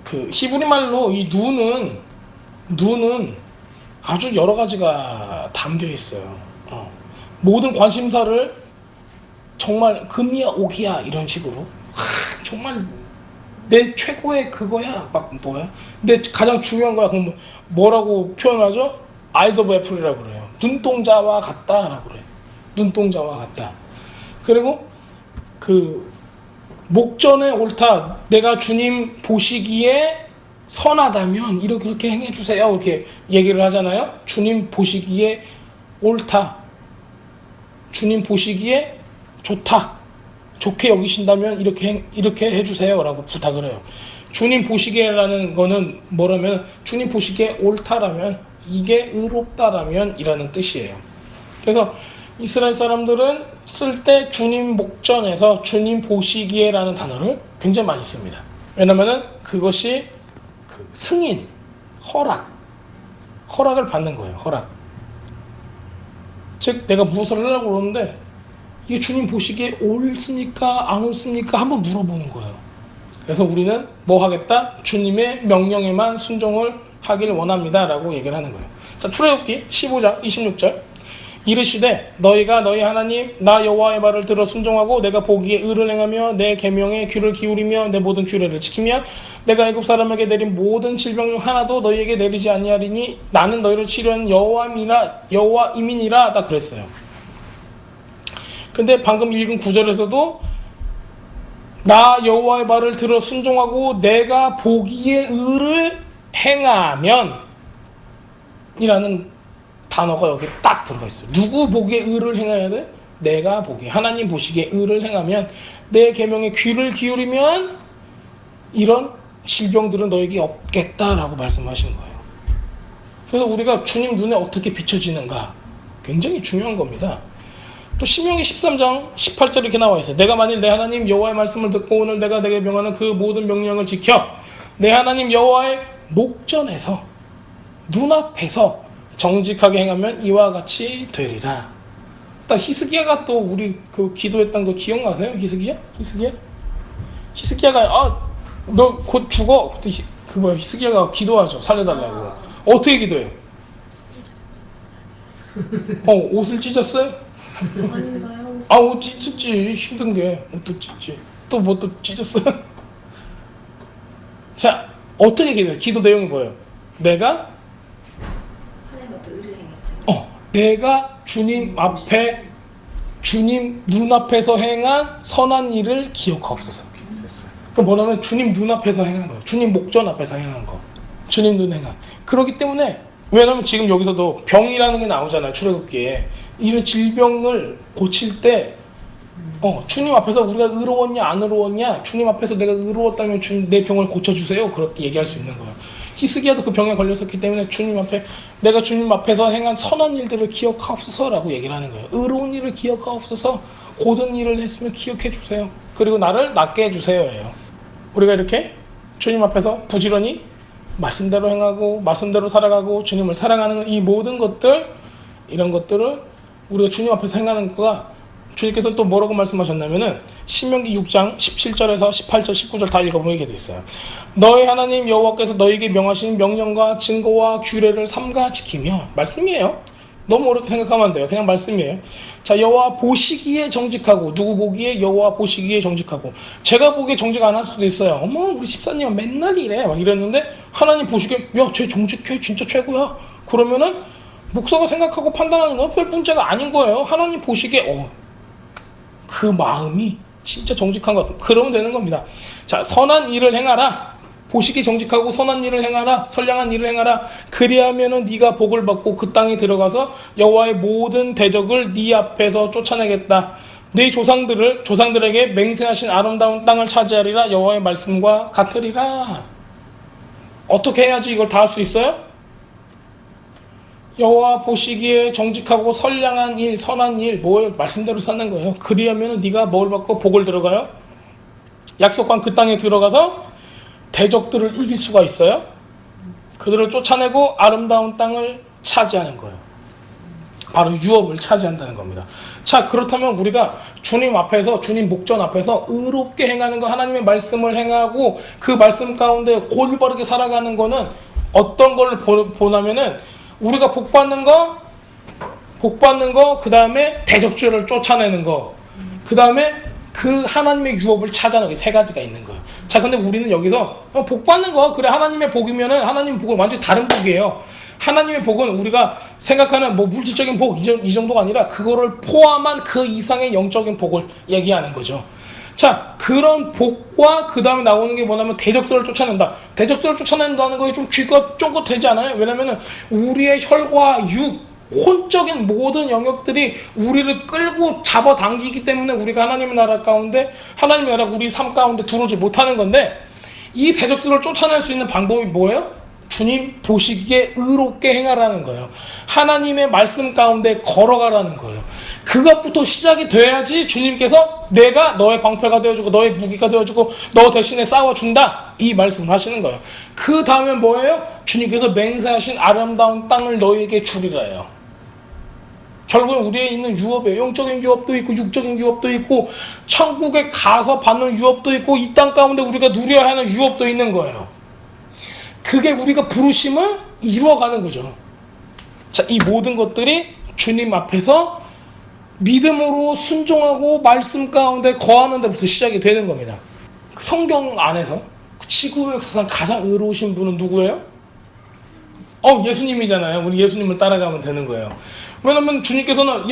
그 히브리 말로 이 눈은 아주 여러 가지가 담겨 있어요. 모든 관심사를 정말 금이야 옥이야 이런 식으로 정말 내 최고의 그거야 막 뭐야? 내 가장 중요한 거야. 그럼 뭐라고 표현하죠? eyes of apple이라고 그래요. 눈동자와 같다라고 그래요. 눈동자와 같다. 그리고 그 목전에 옳다. 내가 주님 보시기에 선하다면 이렇게 행해 주세요. 이렇게 얘기를 하잖아요. 주님 보시기에 옳다. 주님 보시기에 좋다. 좋게 여기신다면 이렇게 해 주세요라고 부탁을 해요. 주님 보시기에라는 거는 뭐라면 주님 보시기에 옳다라면 이게 의롭다라면 이라는 뜻이에요. 그래서 이스라엘 사람들은 쓸 때 주님 목전에서 주님 보시기에라는 단어를 굉장히 많이 씁니다. 왜냐면은 그것이 그 승인, 허락을 받는 거예요. 허락. 즉 내가 무엇을 하려고 그러는데 이게 주님 보시기에 옳습니까? 안 옳습니까? 한번 물어보는 거예요. 그래서 우리는 뭐 하겠다? 주님의 명령에만 순종을 하길 원합니다 라고 얘기를 하는 거예요. 자, 출애굽기 15장 26절 이르시되 너희가 너희 하나님 나 여호와의 말을 들어 순종하고 내가 보기에 의를 행하며 내 계명에 귀를 기울이며 내 모든 규례를 지키며 내가 애굽 사람에게 내린 모든 질병 중 하나도 너희에게 내리지 아니하리니 나는 너희를 치료하는 여호와임이니라 다 그랬어요. 근데 방금 읽은 구절에서도 나 여호와의 말을 들어 순종하고 내가 보기에 의를 행하면 이라는 단어가 여기 딱 들어가 있어요. 누구 보기에 의를 행해야 돼? 내가 보기에, 하나님 보시기에 의를 행하면, 내 계명에 귀를 기울이면 이런 질병들은 너에게 없겠다라고 말씀하시는 거예요. 그래서 우리가 주님 눈에 어떻게 비춰지는가 굉장히 중요한 겁니다. 또 신명기 13장 18절 이렇게 나와 있어요. 내가 만일 내 하나님 여호와의 말씀을 듣고 오늘 내가 내게 명하는 그 모든 명령을 지켜 내 하나님 여호와의 목전에서 눈앞에서 정직하게 행하면 이와 같이 되리라. 딱 히스기야가 또 우리 그 기도했던 거 기억나세요? 히스기야가 너 곧 죽어. 그때 히스기야가 기도하죠. 살려달라고. 어떻게 기도해요? 옷을 찢었어요? 아닌가요? 옷 찢었지. 힘든 게 옷도 찢지. 또 뭐 또 찢었어요? 자, 어떻게 기도해요? 기도 내용이 뭐예요? 내가 하나님 앞에 의를 행했다. 내가 주님 앞에 주님 눈앞에서 행한 선한 일을 기억하옵소서. 그 뭐냐면 주님 눈앞에서 행한 거예요. 주님 목전 앞에서 행한 거. 주님 눈 행한. 그렇기 때문에 왜냐면 지금 여기서도 병이라는 게 나오잖아요. 출애굽기에. 이런 질병을 고칠 때 주님 앞에서 우리가 의로웠냐 안 의로웠냐, 주님 앞에서 내가 의로웠다면 주님 내 병을 고쳐주세요, 그렇게 얘기할 수 있는 거예요. 히스기야도 그 병에 걸렸었기 때문에 주님 앞에 내가 주님 앞에서 행한 선한 일들을 기억하옵소서라고 얘기를 하는 거예요. 의로운 일을 기억하옵소서, 고든 일을 했으면 기억해 주세요, 그리고 나를 낫게 해주세요예요. 우리가 이렇게 주님 앞에서 부지런히 말씀대로 행하고 말씀대로 살아가고 주님을 사랑하는 이 모든 것들, 이런 것들을 우리가 주님 앞에서 행하는 거가, 주님께서 또 뭐라고 말씀하셨냐면은 신명기 6장 17절에서 18절 19절 다 읽어보면 이렇게 돼 있어요. 너희 하나님 여호와께서 너희에게 명하신 명령과 증거와 규례를 삼가 지키며, 말씀이에요. 너무 어렵게 생각하면 안 돼요. 그냥 말씀이에요. 자, 여호와 보시기에 정직하고, 누구 보기에? 여호와 보시기에 정직하고. 제가 보기에 정직 안 할 수도 있어요. 어머, 우리 집사님은 맨날 이래 막 이랬는데 하나님 보시기에 야, 쟤 정직해, 진짜 최고야. 그러면은 목사가 생각하고 판단하는 건 별 문제가 아닌 거예요. 하나님 보시기에 그 마음이 진짜 정직한 것, 그러면 되는 겁니다. 자, 선한 일을 행하라. 보시기 정직하고 선한 일을 행하라. 선량한 일을 행하라. 그리하면은 네가 복을 받고 그 땅에 들어가서 여호와의 모든 대적을 네 앞에서 쫓아내겠다. 네 조상들에게 맹세하신 아름다운 땅을 차지하리라. 여호와의 말씀과 같으리라. 어떻게 해야지 이걸 다 할 수 있어요? 여호와 보시기에 정직하고 선량한 일, 선한 일, 뭐예요? 말씀대로 사는 거예요. 그리하면 네가 뭘 받고 복을 들어가요? 약속한 그 땅에 들어가서 대적들을 이길 수가 있어요. 그들을 쫓아내고 아름다운 땅을 차지하는 거예요. 바로 유업을 차지한다는 겁니다. 자, 그렇다면 우리가 주님 앞에서, 주님 목전 앞에서 의롭게 행하는 거, 하나님의 말씀을 행하고 그 말씀 가운데 골바르게 살아가는 거는 어떤 걸 보냐면은 우리가 복 받는 거, 그 다음에 대적주를 쫓아내는 거, 그 다음에 그 하나님의 유업을 찾아내는 게 세 가지가 있는 거예요. 자, 근데 우리는 여기서 복 받는 거, 그래, 하나님의 복이면은 하나님의 복은 완전히 다른 복이에요. 하나님의 복은 우리가 생각하는 뭐 물질적인 복 이 정도가 아니라 그거를 포함한 그 이상의 영적인 복을 얘기하는 거죠. 자, 그런 복과 그 다음에 나오는 게 뭐냐면 대적들을 쫓아낸다. 대적들을 쫓아낸다는 거에 좀 귀가 쫑긋되지 않아요? 왜냐면은 우리의 혈과 육, 혼적인 모든 영역들이 우리를 끌고 잡아당기기 때문에 우리가 하나님의 나라 가운데, 하나님의 나라 우리 삶 가운데 들어오지 못하는 건데, 이 대적들을 쫓아낼 수 있는 방법이 뭐예요? 주님 보시기에 의롭게 행하라는 거예요. 하나님의 말씀 가운데 걸어가라는 거예요. 그것부터 시작이 돼야지 주님께서 내가 너의 방패가 되어주고 너의 무기가 되어주고 너 대신에 싸워준다, 이 말씀을 하시는 거예요. 그 다음에 뭐예요? 주님께서 맹세하신 아름다운 땅을 너희에게 주리라예요. 결국은 우리에 있는 유업이에요. 영적인 유업도 있고 육적인 유업도 있고 천국에 가서 받는 유업도 있고 이 땅 가운데 우리가 누려야 하는 유업도 있는 거예요. 그게 우리가 부르심을 이루어가는 거죠. 자, 이 모든 것들이 주님 앞에서 믿음으로 순종하고 말씀 가운데 거하는 데부터 시작이 되는 겁니다. 성경 안에서 지구 역사상 가장 의로우신 분은 누구예요? 예수님이잖아요. 우리 예수님을 따라가면 되는 거예요. 왜냐면 주님께서는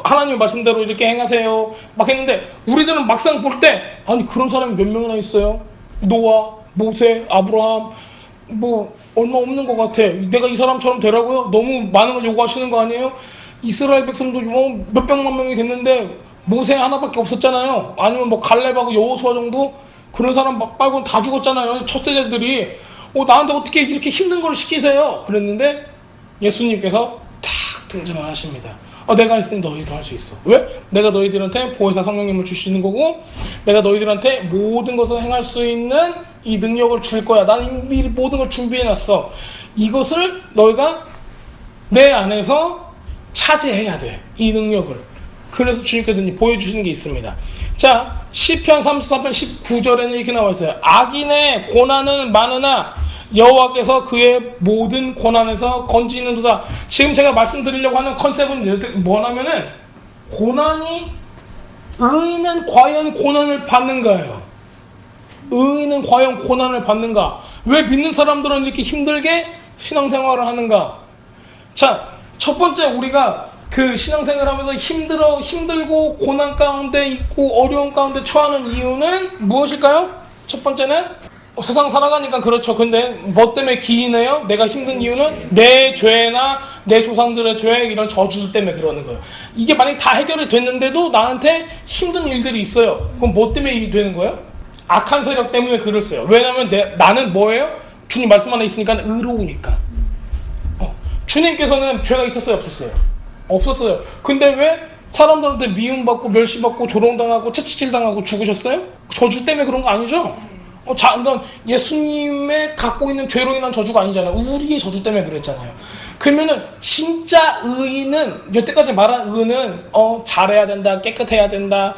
하나님의 말씀대로 이렇게 행하세요 막 했는데, 우리들은 막상 볼 때 아니 그런 사람이 몇 명이나 있어요? 노아, 모세, 아브라함, 뭐 얼마 없는 것 같아. 내가 이 사람처럼 되라고요? 너무 많은 걸 요구하시는 거 아니에요? 이스라엘 백성도 몇백만 명이 됐는데 모세 하나밖에 없었잖아요. 아니면 뭐 갈렙하고 여호수아 정도? 그런 사람 말고는 다 죽었잖아요. 첫 세대들이. 나한테 어떻게 이렇게 힘든 걸 시키세요? 그랬는데 예수님께서 탁 등장을 하십니다. 내가 있으니 너희도 할 수 있어. 왜? 내가 너희들한테 보혜사 성령님을 줄 수 있는 거고, 내가 너희들한테 모든 것을 행할 수 있는 이 능력을 줄 거야. 나는 이미 모든 걸 준비해놨어. 이것을 너희가 내 안에서 차지해야 돼, 이 능력을. 그래서 주님께서 보여주시는 게 있습니다. 자, 시편 34편 19절에는 이렇게 나와 있어요. 악인의 고난은 많으나 여호와께서 그의 모든 고난에서 건지는도다. 지금 제가 말씀드리려고 하는 컨셉은 뭐냐면은, 의인은 과연 고난을 받는가예요. 의인은 과연 고난을 받는가? 왜 믿는 사람들은 이렇게 힘들게 신앙생활을 하는가? 자, 첫 번째 우리가 그 신앙생활하면서 힘들고 고난 가운데 있고 어려운 가운데 처하는 이유는 무엇일까요? 첫 번째는 세상 살아가니까 그렇죠. 근데 뭐 때문에 기인해요? 내가 힘든 이유는 내 죄나 내 조상들의 죄 이런 저주들 때문에 그러는 거예요. 이게 만약에 다 해결이 됐는데도 나한테 힘든 일들이 있어요. 그럼 뭐 때문에 이게 되는 거예요? 악한 세력 때문에 그랬어요. 왜냐하면 나는 뭐예요? 주님 말씀 안에 있으니까 의로우니까. 주님께서는 죄가 있었어요? 없었어요? 없었어요. 근데 왜 사람들한테 미움받고 멸시받고 조롱당하고 채찍질당하고 죽으셨어요? 저주 때문에 그런 거 아니죠? 그러니까 예수님의 갖고 있는 죄로 인한 저주가 아니잖아요. 우리의 저주 때문에 그랬잖아요. 그러면은 진짜 의인은 여태까지 말한 의는 잘해야 된다, 깨끗해야 된다,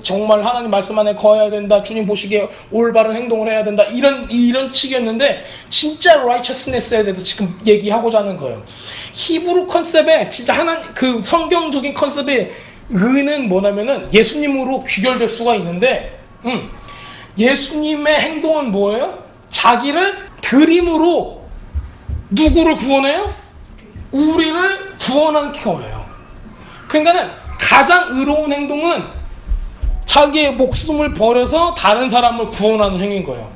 정말 하나님 말씀 안에 거해야 된다, 주님 보시기에 올바른 행동을 해야 된다, 이런 측이었는데 진짜 righteousness에 대해서 지금 얘기하고자 하는 거예요. 히브리 컨셉에 진짜 그 성경적인 컨셉의 의는 뭐냐면은 예수님으로 귀결될 수가 있는데, 예수님의 행동은 뭐예요? 자기를 드림으로 누구를 구원해요? 우리를 구원한 거예요. 그러니까는 가장 의로운 행동은 자기의 목숨을 버려서 다른 사람을 구원하는 행위인 거예요.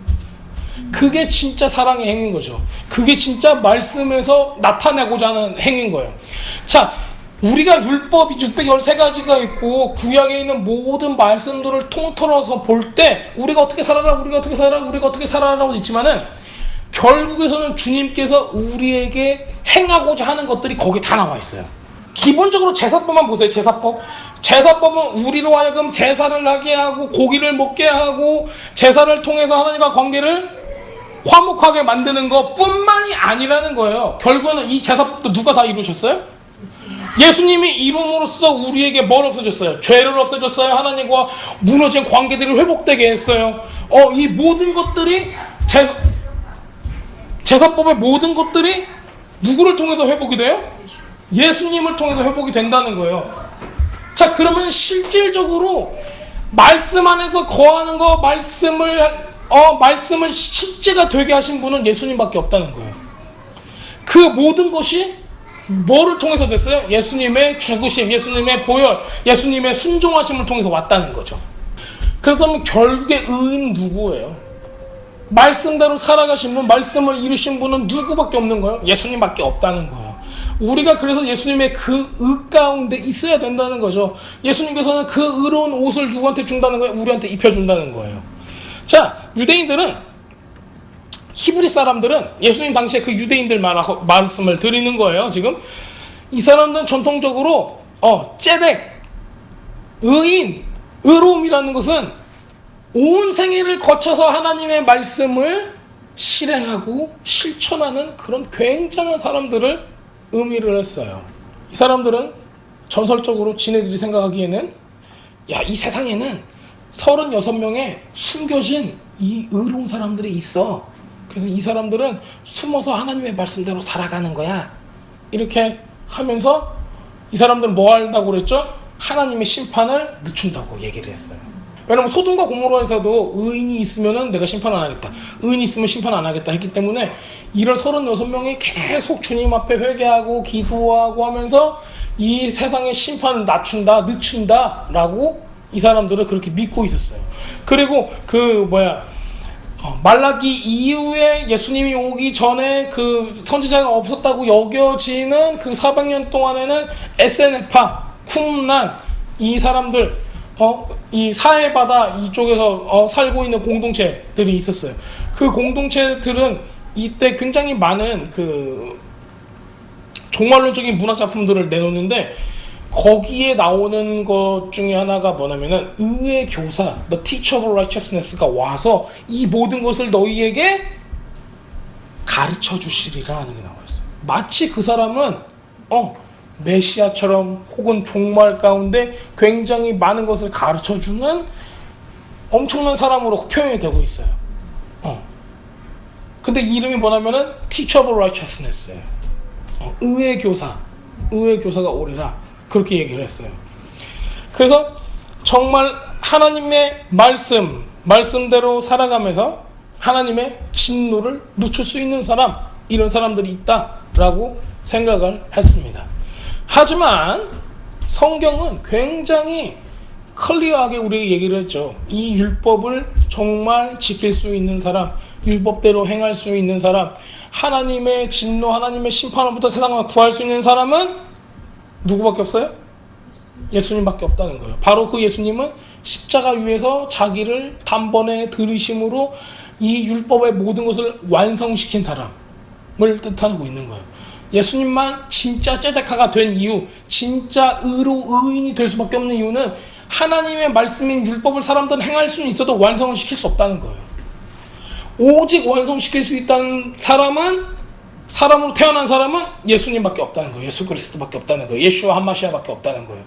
그게 진짜 사랑의 행위인 거죠. 그게 진짜 말씀에서 나타내고자 하는 행위인 거예요. 자, 우리가 율법이 613가지가 있고 구약에 있는 모든 말씀들을 통틀어서 볼 때 우리가 어떻게 살아라, 우리가 어떻게 살아라, 우리가 어떻게 살아라고 있지만은 결국에서는 주님께서 우리에게 행하고자 하는 것들이 거기 다 나와 있어요. 기본적으로 제사법만 보세요. 제사법은 우리로 하여금 제사를 하게 하고 고기를 먹게 하고 제사를 통해서 하나님과 관계를 화목하게 만드는 것뿐만이 아니라는 거예요. 결국에는 이 제사법도 누가 다 이루셨어요? 예수님이 이름으로써 우리에게 뭘 없애줬어요? 죄를 없애줬어요. 하나님과 무너진 관계들이 회복되게 했어요. 이 모든 것들이 제사법의 모든 것들이 누구를 통해서 회복이 돼요? 예수님을 통해서 회복이 된다는 거예요. 자, 그러면 실질적으로 말씀 안에서 거하는 거, 말씀을 실제가 되게 하신 분은 예수님밖에 없다는 거예요. 그 모든 것이 뭐를 통해서 됐어요? 예수님의 죽으심, 예수님의 보혈, 예수님의 순종하심을 통해서 왔다는 거죠. 그렇다면 결국에 의인 누구예요? 말씀대로 살아가신 분, 말씀을 이루신 분은 누구밖에 없는 거예요? 예수님밖에 없다는 거예요. 우리가 그래서 예수님의 그 의 가운데 있어야 된다는 거죠. 예수님께서는 그 의로운 옷을 누구한테 준다는 거예요? 우리한테 입혀준다는 거예요. 자, 유대인들은, 히브리 사람들은 예수님 당시에 그 유대인들 말씀을 드리는 거예요. 지금 이 사람들은 전통적으로 ጼ덱, 의인, 의로움이라는 것은 온 생애를 거쳐서 하나님의 말씀을 실행하고 실천하는 그런 굉장한 사람들을 의미를 했어요. 이 사람들은 전설적으로 지네들이 생각하기에는 이 세상에는 36명의 숨겨진 이 의로운 사람들이 있어. 그래서 이 사람들은 숨어서 하나님의 말씀대로 살아가는 거야. 이렇게 하면서 이 사람들은 뭐 한다고 그랬죠? 하나님의 심판을 늦춘다고 얘기를 했어요. 왜냐면 소돔과 고모라에서도 의인이 있으면은 내가 심판 안 하겠다, 의인이 있으면 심판 안 하겠다 했기 때문에 이런 36명이 계속 주님 앞에 회개하고 기도하고 하면서 이 세상의 심판을 늦춘다 라고 이 사람들은 그렇게 믿고 있었어요. 그리고 말라기 이후에 예수님이 오기 전에 그 선지자가 없었다고 여겨지는 그 400년 동안에는 에세네파, 쿰란 이 사람들, 이 사해바다 이쪽에서 살고 있는 공동체들이 있었어요. 그 공동체들은 이때 굉장히 많은 그 종말론적인 문학 작품들을 내놓는데 거기에 나오는 것 중에 하나가 뭐냐면은 의의 교사, the teacher of righteousness가 와서 이 모든 것을 너희에게 가르쳐 주시리라 하는 게 나와 있어요. 마치 그 사람은 메시아처럼 혹은 종말 가운데 굉장히 많은 것을 가르쳐 주는 엄청난 사람으로 표현이 되고 있어요. 근데 이름이 뭐냐면은 teacher of righteousness예요. 의의 교사가 오리라. 그렇게 얘기를 했어요. 그래서 정말 하나님의 말씀대로 살아가면서 하나님의 진노를 늦출 수 있는 사람, 이런 사람들이 있다라고 생각을 했습니다. 하지만 성경은 굉장히 클리어하게 우리에게 얘기를 했죠. 이 율법을 정말 지킬 수 있는 사람, 율법대로 행할 수 있는 사람, 하나님의 진노, 하나님의 심판으로부터 세상을 구할 수 있는 사람은 누구밖에 없어요? 예수님밖에 없다는 거예요. 바로 그 예수님은 십자가 위에서 자기를 단번에 들이심으로 이 율법의 모든 것을 완성시킨 사람을 뜻하고 있는 거예요. 예수님만 진짜 ጼ데카가 된 이유, 진짜 의인이 될 수밖에 없는 이유는 하나님의 말씀인 율법을 사람들은 행할 수는 있어도 완성을 시킬 수 없다는 거예요. 오직 완성시킬 수 있다는 사람은, 사람으로 태어난 사람은 예수님밖에 없다는 거예요. 예수 그리스도밖에 없다는 거예요. 예슈와 한마시아밖에 없다는 거예요.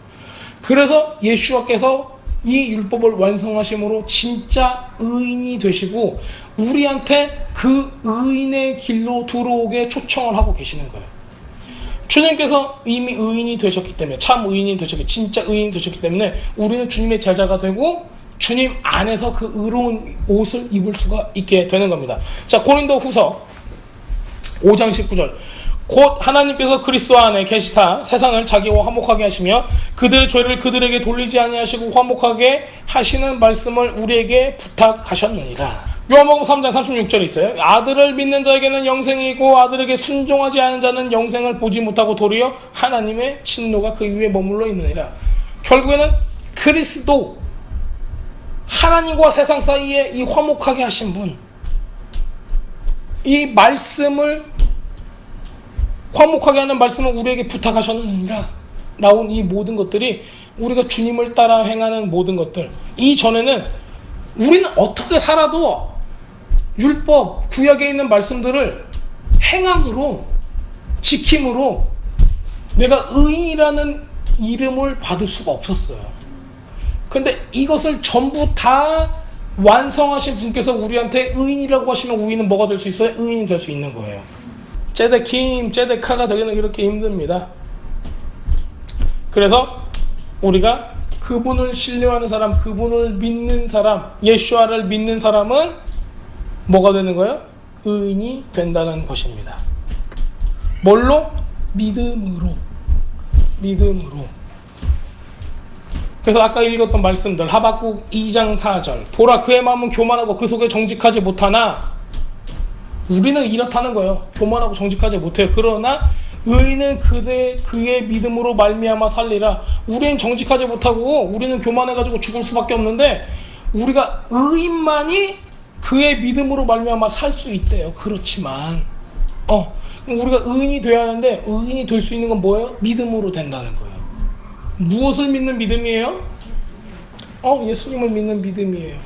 그래서 예수와께서 이 율법을 완성하심으로 진짜 의인이 되시고 우리한테 그 의인의 길로 들어오게 초청을 하고 계시는 거예요. 주님께서 이미 의인이 되셨기 때문에, 참 의인이 되셨기, 진짜 의인이 되셨기 때문에 우리는 주님의 제자가 되고 주님 안에서 그 의로운 옷을 입을 수가 있게 되는 겁니다. 자, 고린도 후서 5장 19절. 곧 하나님께서 그리스도 안에 계시사 세상을 자기와 화목하게 하시며 그들의 죄를 그들에게 돌리지 아니하시고 화목하게 하시는 말씀을 우리에게 부탁하셨느니라. 요한복음 3장 36절에 있어요. 아들을 믿는 자에게는 영생이 있고 아들에게 순종하지 않은 자는 영생을 보지 못하고 도리어 하나님의 진노가 그 위에 머물러 있느니라. 결국에는 그리스도, 하나님과 세상 사이에 이 화목하게 하신 분, 이 말씀을 화목하게 하는 말씀을 우리에게 부탁하셨느니라. 나온 이 모든 것들이 우리가 주님을 따라 행하는 모든 것들, 이전에는 우리는 어떻게 살아도 율법, 구약에 있는 말씀들을 행함으로, 지킴으로 내가 의인이라는 이름을 받을 수가 없었어요. 근데 이것을 전부 다 완성하신 분께서 우리한테 의인이라고 하시면 우리는 뭐가 될 수 있어요? 의인이 될 수 있는 거예요. ጼ데킴, ጼ데카가 되기는 이렇게 힘듭니다. 그래서 우리가 그분을 신뢰하는 사람, 그분을 믿는 사람, 예수아를 믿는 사람은 뭐가 되는 거예요? 의인이 된다는 것입니다. 뭘로? 믿음으로. 믿음으로. 그래서 아까 읽었던 말씀들, 하박국 2장 4절. 보라, 그의 마음은 교만하고 그 속에 정직하지 못하나. 우리는 이렇다는 거예요. 교만하고 정직하지 못해요. 그러나 의인은 그의 믿음으로 말미암아 살리라. 우리는 정직하지 못하고 우리는 교만해가지고 죽을 수밖에 없는데 우리가 의인만이 그의 믿음으로 말미암아 살 수 있대요. 그렇지만 우리가 의인이 돼야 하는데 의인이 될 수 있는 건 뭐예요? 믿음으로 된다는 거예요. 무엇을 믿는 믿음이에요? 예수님을 믿는 믿음이에요.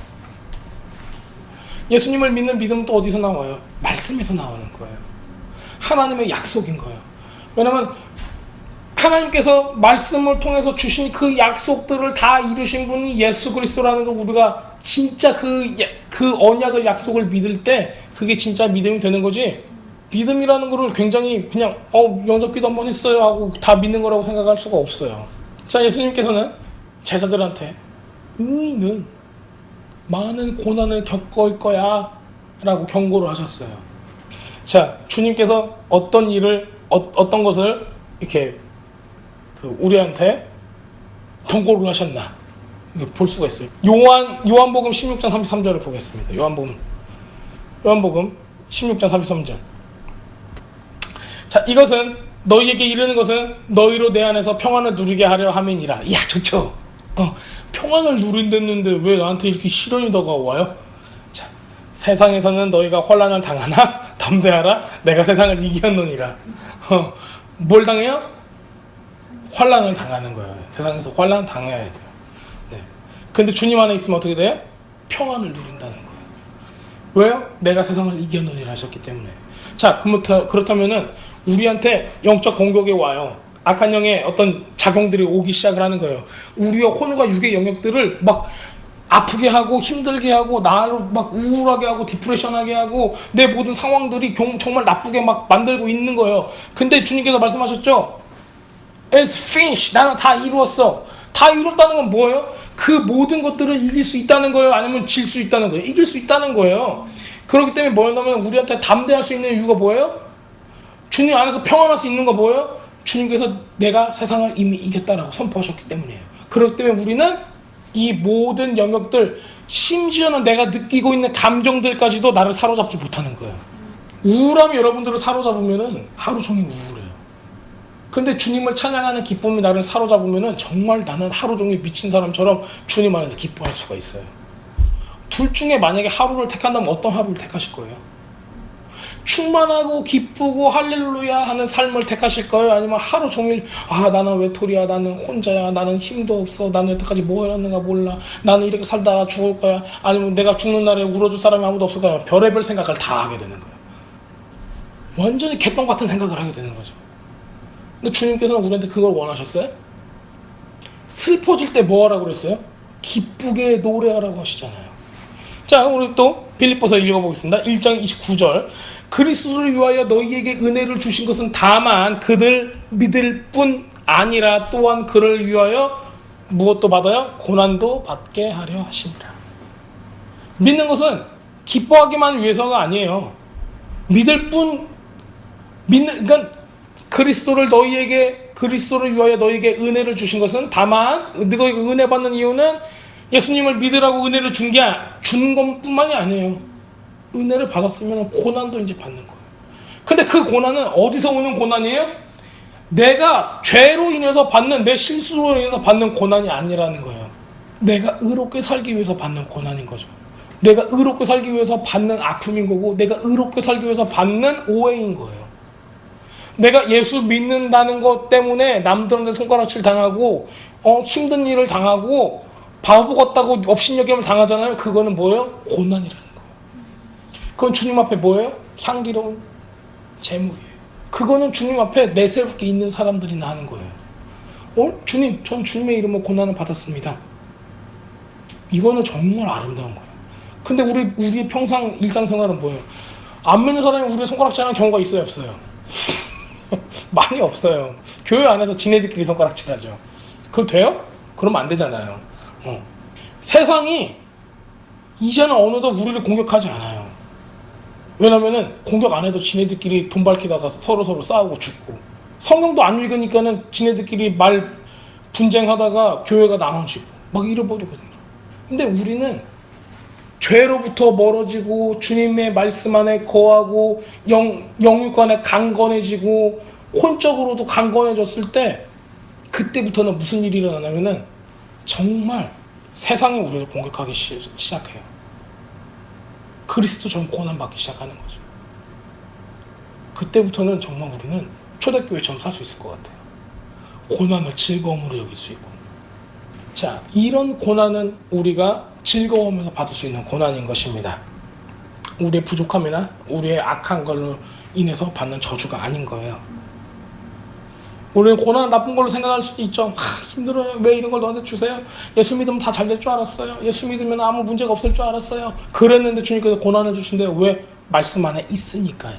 예수님을 믿는 믿음은 또 어디서 나와요? 말씀에서 나오는 거예요. 하나님의 약속인 거예요. 왜냐하면 하나님께서 말씀을 통해서 주신 그 약속들을 다 이루신 분이 예수 그리스도라는 걸 우리가 진짜 그 언약을, 약속을 믿을 때 그게 진짜 믿음이 되는 거지, 믿음이라는 거를 굉장히 그냥 영접기도 한번 했어요 하고 다 믿는 거라고 생각할 수가 없어요. 자, 예수님께서는 제자들한테 의인은 많은 고난을 겪을 거야 라고 경고를 하셨어요. 자, 주님께서 어떤 일을, 어떤 것을 이렇게 우리한테 경고를 하셨나 볼 수가 있어요. 요한복음 16장 33절을 보겠습니다. 요한복음 16장 33절. 자, 이것은 너희에게 이르는 것은 너희로 내 안에서 평안을 누리게 하려 함이니라. 이야, 좋죠. 평안을 누린댔는데 왜 나한테 이렇게 시련이 다가와요? 자, 세상에서는 너희가 혼란을 당하나 담대하라, 내가 세상을 이겼노니라. 뭘 당해요? 환난을 당하는 거예요. 세상에서 환난 당해야 돼요. 네. 근데 주님 안에 있으면 어떻게 돼요? 평안을 누린다는 거예요. 왜요? 내가 세상을 이겨놓으리라 하셨기 때문에. 자, 그렇다면은 우리한테 영적 공격이 와요. 악한 영의 어떤 작용들이 오기 시작을 하는 거예요. 우리의 혼과 육의 영역들을 막 아프게 하고 힘들게 하고 나를 막 우울하게 하고 디프레션하게 하고 내 모든 상황들이 정말 나쁘게 막 만들고 있는 거예요. 근데 주님께서 말씀하셨죠? It's finished. 나는 다 이루었어. 다 이뤘다는 건 뭐예요? 그 모든 것들을 이길 수 있다는 거예요? 아니면 질 수 있다는 거예요? 이길 수 있다는 거예요. 그렇기 때문에 뭐냐면 우리한테 담대할 수 있는 이유가 뭐예요? 주님 안에서 평안할 수 있는 거 뭐예요? 주님께서 내가 세상을 이미 이겼다라고 선포하셨기 때문이에요. 그렇기 때문에 우리는 이 모든 영역들, 심지어는 내가 느끼고 있는 감정들까지도 나를 사로잡지 못하는 거예요. 우울함이 여러분들을 사로잡으면 하루 종일 우울해요. 근데 주님을 찬양하는 기쁨이 나를 사로잡으면 정말 나는 하루 종일 미친 사람처럼 주님 안에서 기뻐할 수가 있어요. 둘 중에 만약에 하루를 택한다면 어떤 하루를 택하실 거예요? 충만하고 기쁘고 할렐루야 하는 삶을 택하실 거예요? 아니면 하루 종일 나는 외톨이야, 나는 혼자야, 나는 힘도 없어, 나는 여태까지 뭐 해놨는가 몰라, 나는 이렇게 살다가 죽을 거야, 아니면 내가 죽는 날에 울어줄 사람이 아무도 없을 거야, 별의별 생각을 다 하게 되는 거예요. 완전히 개똥 같은 생각을 하게 되는 거죠. 근데 주님께서는 우리한테 그걸 원하셨어요? 슬퍼질 때 뭐 하라고 그랬어요? 기쁘게 노래하라고 하시잖아요. 자, 우리 또 빌립보서 읽어보겠습니다. 1장 29절. 그리스도를 위하여 너희에게 은혜를 주신 것은 다만 그들 믿을 뿐 아니라 또한 그를 위하여 무엇도 받아요? 고난도 받게 하려 하시니라. 믿는 것은 기뻐하기만 위해서가 아니에요. 믿을 뿐, 그러니까 그리스도를 위하여 너희에게 은혜를 주신 것은 다만, 너희가 은혜 받는 이유는 예수님을 믿으라고 은혜를 준 것뿐만이 아니에요. 은혜를 받았으면 고난도 이제 받는 거예요. 근데 그 고난은 어디서 오는 고난이에요? 내가 죄로 인해서 받는, 내 실수로 인해서 받는 고난이 아니라는 거예요. 내가 의롭게 살기 위해서 받는 고난인 거죠. 내가 의롭게 살기 위해서 받는 아픔인 거고, 내가 의롭게 살기 위해서 받는 오해인 거예요. 내가 예수 믿는다는 것 때문에 남들한테 손가락질 당하고 힘든 일을 당하고 바보 같다고 업신여김을 당하잖아요. 그거는 뭐예요? 고난이라는 거예요. 그건 주님 앞에 뭐예요? 향기로운 제물이에요. 그거는 주님 앞에 내세울 게 있는 사람들이나 하는 거예요. 주님, 전 주님의 이름으로 고난을 받았습니다. 이거는 정말 아름다운 거예요. 근데 우리의 평상 일상생활은 뭐예요? 안 믿는 사람이 우리의 손가락질하는 경우가 있어요, 없어요? 많이 없어요. 교회 안에서 지네들끼리 손가락질하죠. 그럼 돼요? 그러면 안 되잖아요. 세상이 이제는 어느덧 우리를 공격하지 않아요. 왜냐면은 공격 안 해도 지네들끼리 돈 밝히다가 서로 싸우고 죽고, 성경도 안 읽으니까는 지네들끼리 말 분쟁하다가 교회가 나눠지고 막 잃어버리거든요. 근데 우리는 죄로부터 멀어지고 주님의 말씀 안에 거하고 영육간에 강건해지고 혼적으로도 강건해졌을 때, 그때부터는 무슨 일이 일어나냐면은 정말 세상이 우리를 공격하기 시작해요. 그리스도처럼 고난받기 시작하는 거죠. 그때부터는 정말 우리는 초대교회처럼 살 수 있을 것 같아요. 고난을 즐거움으로 여길 수 있고. 자, 이런 고난은 우리가 즐거워하면서 받을 수 있는 고난인 것입니다. 우리의 부족함이나 우리의 악한 걸로 인해서 받는 저주가 아닌 거예요. 우리는 고난은 나쁜 걸로 생각할 수도 있죠. 힘들어요. 왜 이런 걸 너한테 주세요? 예수 믿으면 다 잘 될 줄 알았어요. 예수 믿으면 아무 문제가 없을 줄 알았어요. 그랬는데 주님께서 고난을 주신대요. 왜? 말씀 안에 있으니까요.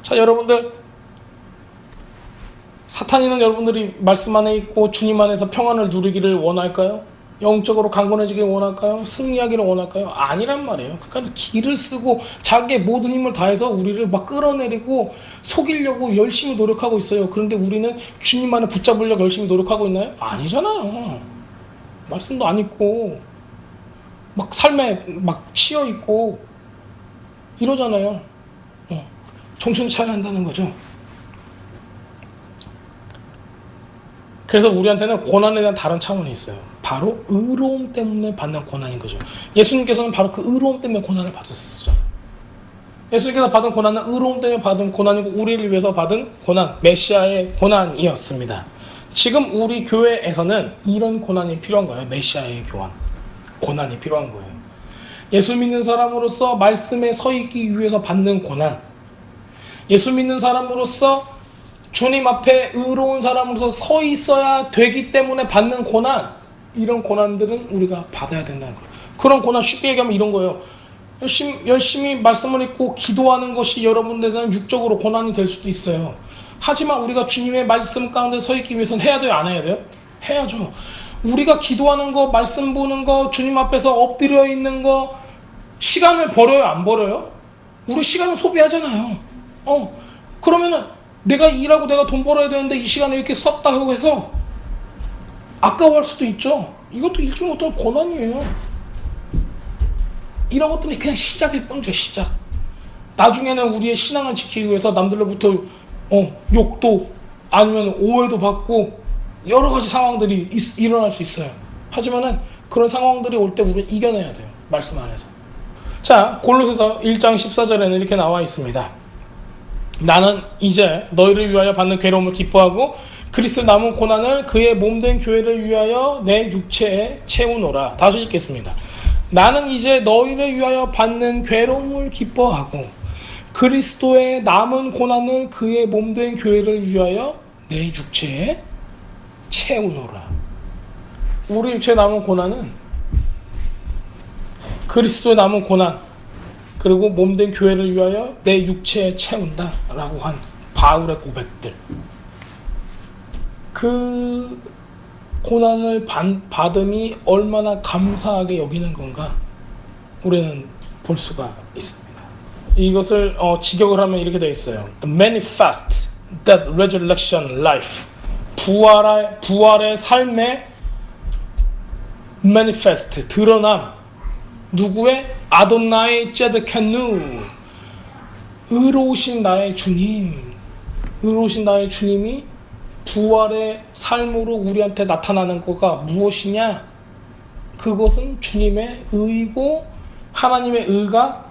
자, 여러분들, 사탄이는 여러분들이 말씀 안에 있고 주님 안에서 평안을 누리기를 원할까요? 영적으로 강건해지길 원할까요? 승리하기를 원할까요? 아니란 말이에요. 그러니까 길을 쓰고 자기의 모든 힘을 다해서 우리를 막 끌어내리고 속이려고 열심히 노력하고 있어요. 그런데 우리는 주님 안에 붙잡으려고 열심히 노력하고 있나요? 아니잖아요. 말씀도 안 읽고 막 삶에 막 치여 있고 이러잖아요. 정신 차려야 한다는 거죠. 그래서 우리한테는 고난에 대한 다른 차원이 있어요. 바로 의로움 때문에 받는 고난인 거죠. 예수님께서는 바로 그 의로움 때문에 고난을 받았었죠. 예수님께서 받은 고난은 의로움 때문에 받은 고난이고, 우리를 위해서 받은 고난, 메시아의 고난이었습니다. 지금 우리 교회에서는 이런 고난이 필요한 거예요. 메시아의 고난이 필요한 거예요. 예수 믿는 사람으로서 말씀에 서 있기 위해서 받는 고난, 예수 믿는 사람으로서 주님 앞에 의로운 사람으로서 서 있어야 되기 때문에 받는 고난, 이런 고난들은 우리가 받아야 된다는 거예요. 그런 고난 쉽게 얘기하면 이런 거예요. 열심히 말씀을 읽고 기도하는 것이 여러분들에게는 육적으로 고난이 될 수도 있어요. 하지만 우리가 주님의 말씀 가운데 서 있기 위해서는 해야 돼요? 안 해야 돼요? 해야죠. 우리가 기도하는 거, 말씀 보는 거, 주님 앞에서 엎드려 있는 거, 시간을 벌어요? 안 벌어요? 우리 시간을 소비하잖아요. 그러면은 내가 일하고 내가 돈 벌어야 되는데 이 시간에 이렇게 썼다고 해서 아까워할 수도 있죠. 이것도 일종의 어떤 고난이에요. 이런 것들이 그냥 시작일 뿐이죠. 시작. 나중에는 우리의 신앙을 지키기 위해서 남들로부터 욕도 아니면 오해도 받고 여러 가지 상황들이 일어날 수 있어요. 하지만은 그런 상황들이 올 때 우리는 이겨내야 돼요. 말씀 안에서. 자, 골로새서 1장 14절에는 이렇게 나와 있습니다. 나는 이제 너희를 위하여 받는 괴로움을 기뻐하고 그리스도 남은 고난을 그의 몸된 교회를 위하여 내 육체에 채우노라. 다시 읽겠습니다. 나는 이제 너희를 위하여 받는 괴로움을 기뻐하고 그리스도의 남은 고난을 그의 몸된 교회를 위하여 내 육체에 채우노라. 우리 육체에 남은 고난은 그리스도의 남은 고난 그리고 몸된 교회를 위하여 내 육체에 채운다 라고 한 바울의 고백들, 그 고난을 받음이 얼마나 감사하게 여기는 건가 우리는 볼 수가 있습니다. 이것을 직역을 하면 이렇게 되어 있어요. The manifest that resurrection life, 부활의 삶의 manifest, 드러남. 누구의? 아도나이 제드케누, 의로우신 나의 주님, 의로우신 나의 주님이 부활의 삶으로 우리한테 나타나는 거가 무엇이냐? 그것은 주님의 의고 하나님의 의가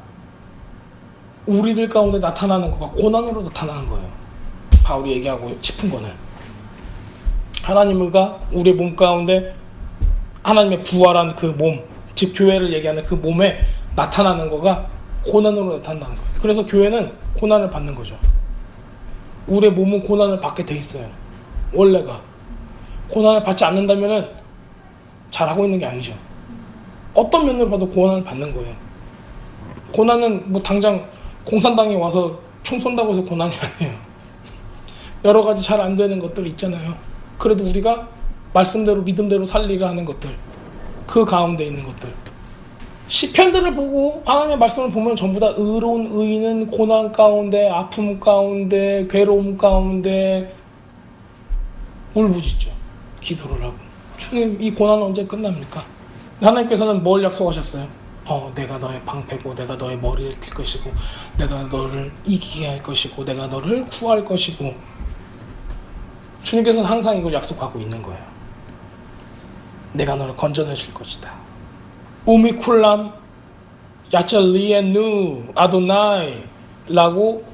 우리들 가운데 나타나는 거가 고난으로 나타나는 거예요. 바울이 얘기하고 싶은 거는 하나님 의가 우리의 몸 가운데 하나님의 부활한 그 몸, 즉 교회를 얘기하는 그 몸에 나타나는 거가 고난으로 나타나는 거예요. 그래서 교회는 고난을 받는 거죠. 우리의 몸은 고난을 받게 돼 있어요. 원래가 고난을 받지 않는다면은 잘하고 있는 게 아니죠. 어떤 면으로 봐도 고난을 받는 거예요. 고난은 뭐 당장 공산당에 와서 총 쏜다고 해서 고난이 아니에요. 여러 가지 잘 안 되는 것들 있잖아요. 그래도 우리가 말씀대로 믿음대로 살리려 하는 것들, 그 가운데 있는 것들, 시편들을 보고 하나님의 말씀을 보면 전부 다 의로운 의인은 고난 가운데, 아픔 가운데, 괴로움 가운데 울부짖죠. 기도를 하고, 주님 이 고난은 언제 끝납니까? 하나님께서는 뭘 약속하셨어요? 내가 너의 방패고 내가 너의 머리를 튈 것이고 내가 너를 이기게 할 것이고 내가 너를 구할 것이고, 주님께서는 항상 이걸 약속하고 있는 거예요. 내가 너를 건져내실 것이다. 우미쿨람 야찰리에누 아도나이 라고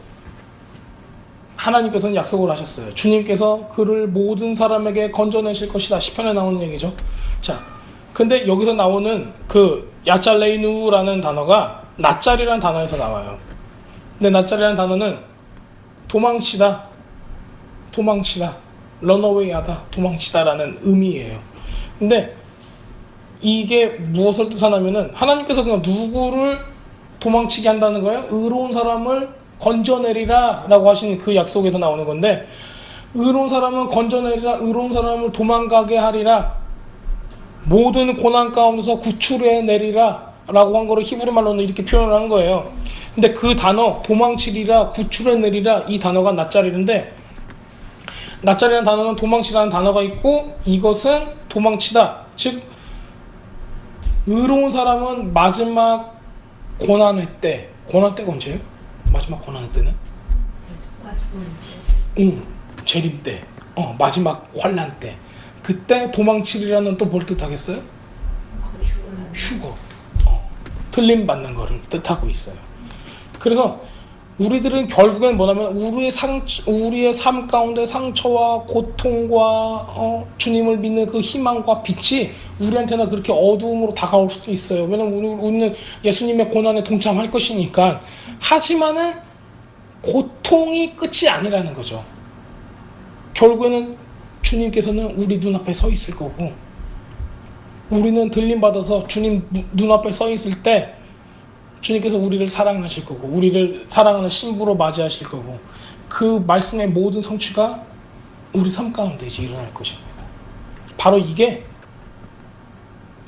하나님께서는 약속을 하셨어요. 주님께서 그를 모든 사람에게 건져내실 것이다. 시편에 나오는 얘기죠. 자, 근데 여기서 나오는 그 야찰레이누라는 단어가 낫자리라는 단어에서 나와요. 근데 낫자리라는 단어는 도망치다, 런어웨이하다, 도망치다라는 의미예요. 근데 이게 무엇을 뜻하냐면은 하나님께서 그냥 누구를 도망치게 한다는 거예요? 의로운 사람을 건져내리라 라고 하신 그 약속에서 나오는 건데, 의로운 사람은 건져내리라, 의로운 사람을 도망가게 하리라, 모든 고난 가운데서 구출해내리라 라고 한 거를 히브리 말로는 이렇게 표현을 한 거예요. 근데 그 단어 도망치리라, 구출해내리라, 이 단어가 낫자리인데, 낫자리라는 단어는 도망치라는 단어가 있고, 이것은 도망치다, 즉 의로운 사람은 마지막 고난의 때, 고난 때가 언제예요? 마지막 고난의 때는? 재림 때, 마지막 환난 때, 그때 도망치리라는 또 뭘 뜻하겠어요? 휴거, 틀림 받는 거를 뜻하고 있어요. 그래서 우리들은 결국엔 뭐냐면 우리의 삶 가운데 상처와 고통과 주님을 믿는 그 희망과 빛이 우리한테는 그렇게 어두움으로 다가올 수도 있어요. 왜냐면 우리는 예수님의 고난에 동참할 것이니까. 하지만은 고통이 끝이 아니라는 거죠. 결국에는 주님께서는 우리 눈앞에 서 있을 거고, 우리는 들림 받아서 주님 눈앞에 서 있을 때 주님께서 우리를 사랑하실 거고, 우리를 사랑하는 신부로 맞이하실 거고, 그 말씀의 모든 성취가 우리 삶 가운데 이제 일어날 것입니다. 바로 이게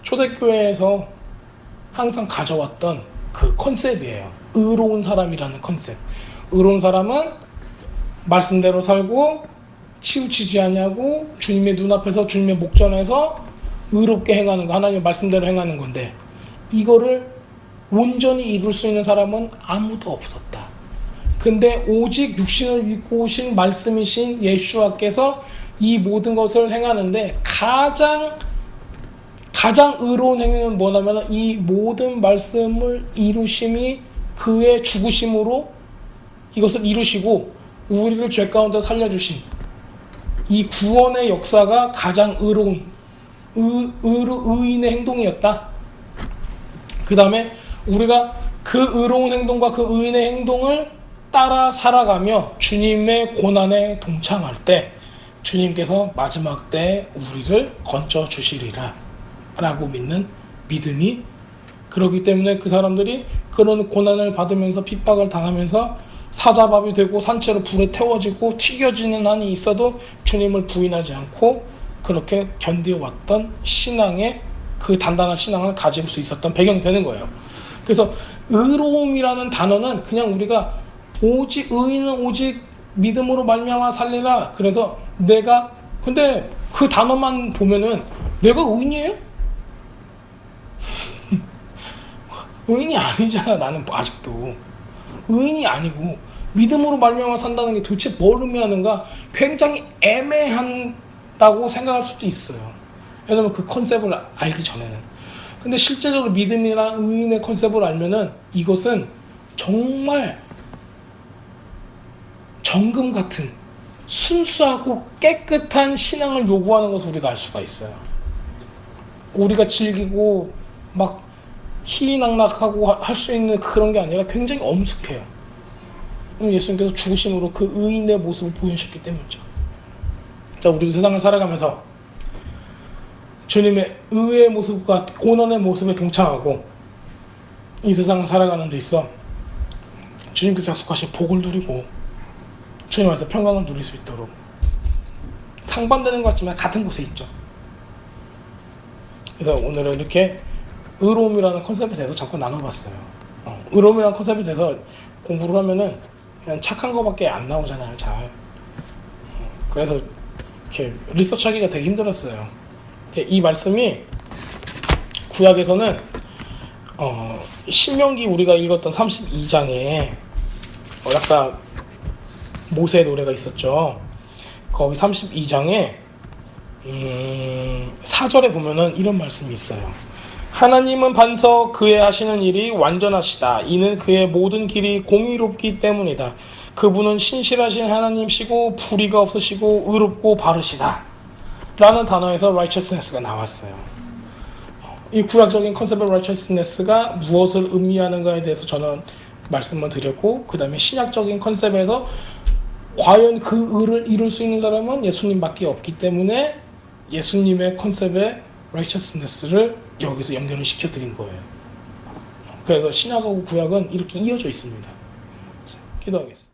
초대교회에서 항상 가져왔던 그 컨셉이에요. 의로운 사람이라는 컨셉. 의로운 사람은 말씀대로 살고 치우치지 아니하고 주님의 눈앞에서 주님의 목전에서 의롭게 행하는 거, 하나님의 말씀대로 행하는 건데, 이거를 온전히 이룰 수 있는 사람은 아무도 없었다. 근데 오직 육신을 입고 오신 말씀이신 예수와께서 이 모든 것을 행하는데, 가장 의로운 행위는 뭐냐면 이 모든 말씀을 이루심이 그의 죽으심으로 이것을 이루시고 우리를 죄 가운데 살려주신 이 구원의 역사가 가장 의로운 의인의 행동이었다. 그 다음에 우리가 그 의로운 행동과 그 의인의 행동을 따라 살아가며 주님의 고난에 동참할 때 주님께서 마지막 때에 우리를 건져 주시리라 라고 믿는 믿음이, 그렇기 때문에 그 사람들이 그런 고난을 받으면서 핍박을 당하면서 사자밥이 되고 산채로 불에 태워지고 튀겨지는 한이 있어도 주님을 부인하지 않고 그렇게 견뎌왔던 신앙의 그 단단한 신앙을 가질 수 있었던 배경이 되는 거예요. 그래서 의로움이라는 단어는 그냥 우리가 오직 의인은 오직 믿음으로 말미암아 살리라. 그래서 내가, 근데 그 단어만 보면은 내가 의인이에요? 의인이 아니잖아. 나는 아직도 의인이 아니고 믿음으로 말미암아 산다는 게 도대체 뭘 의미하는가 굉장히 애매한다고 생각할 수도 있어요. 왜냐면 그 컨셉을 알기 전에는. 근데 실제적으로 믿음이나 의인의 컨셉을 알면은 이것은 정말 정금 같은 순수하고 깨끗한 신앙을 요구하는 것을 우리가 알 수가 있어요. 우리가 즐기고 막 희희낙낙하고 할 수 있는 그런 게 아니라 굉장히 엄숙해요. 예수님께서 죽으심으로 그 의인의 모습을 보여주셨기 때문이죠. 자, 우리도 세상을 살아가면서 주님의 의의 모습과 고난의 모습에 동참하고 이 세상을 살아가는 데 있어 주님께서 약속하신 복을 누리고 주님 안에서 평강을 누릴 수 있도록 상반되는 것 같지만 같은 곳에 있죠. 그래서 오늘은 이렇게 의로움이라는 컨셉에 대해서 잠깐 나눠봤어요. 의로움이라는 컨셉에 대해서 공부를 하면은 그냥 착한 거밖에 안 나오잖아요, 잘. 그래서 이렇게 리서치하기가 되게 힘들었어요. 이 말씀이 구약에서는 신명기 우리가 읽었던 32장에 아까 모세의 노래가 있었죠. 거기 32장에 4절에 보면은 이런 말씀이 있어요. 하나님은 반석 그의 하시는 일이 완전하시다. 이는 그의 모든 길이 공의롭기 때문이다. 그분은 신실하신 하나님이시고 불의가 없으시고 의롭고 바르시다. 라는 단어에서 righteousness가 나왔어요. 이 구약적인 컨셉의 righteousness가 무엇을 의미하는가에 대해서 저는 말씀을 드렸고, 그 다음에 신약적인 컨셉에서 과연 그 의를 이룰 수 있는 사람은 예수님밖에 없기 때문에 예수님의 컨셉의 righteousness를 여기서 연결을 시켜드린 거예요. 그래서 신약하고 구약은 이렇게 이어져 있습니다. 기도하겠습니다.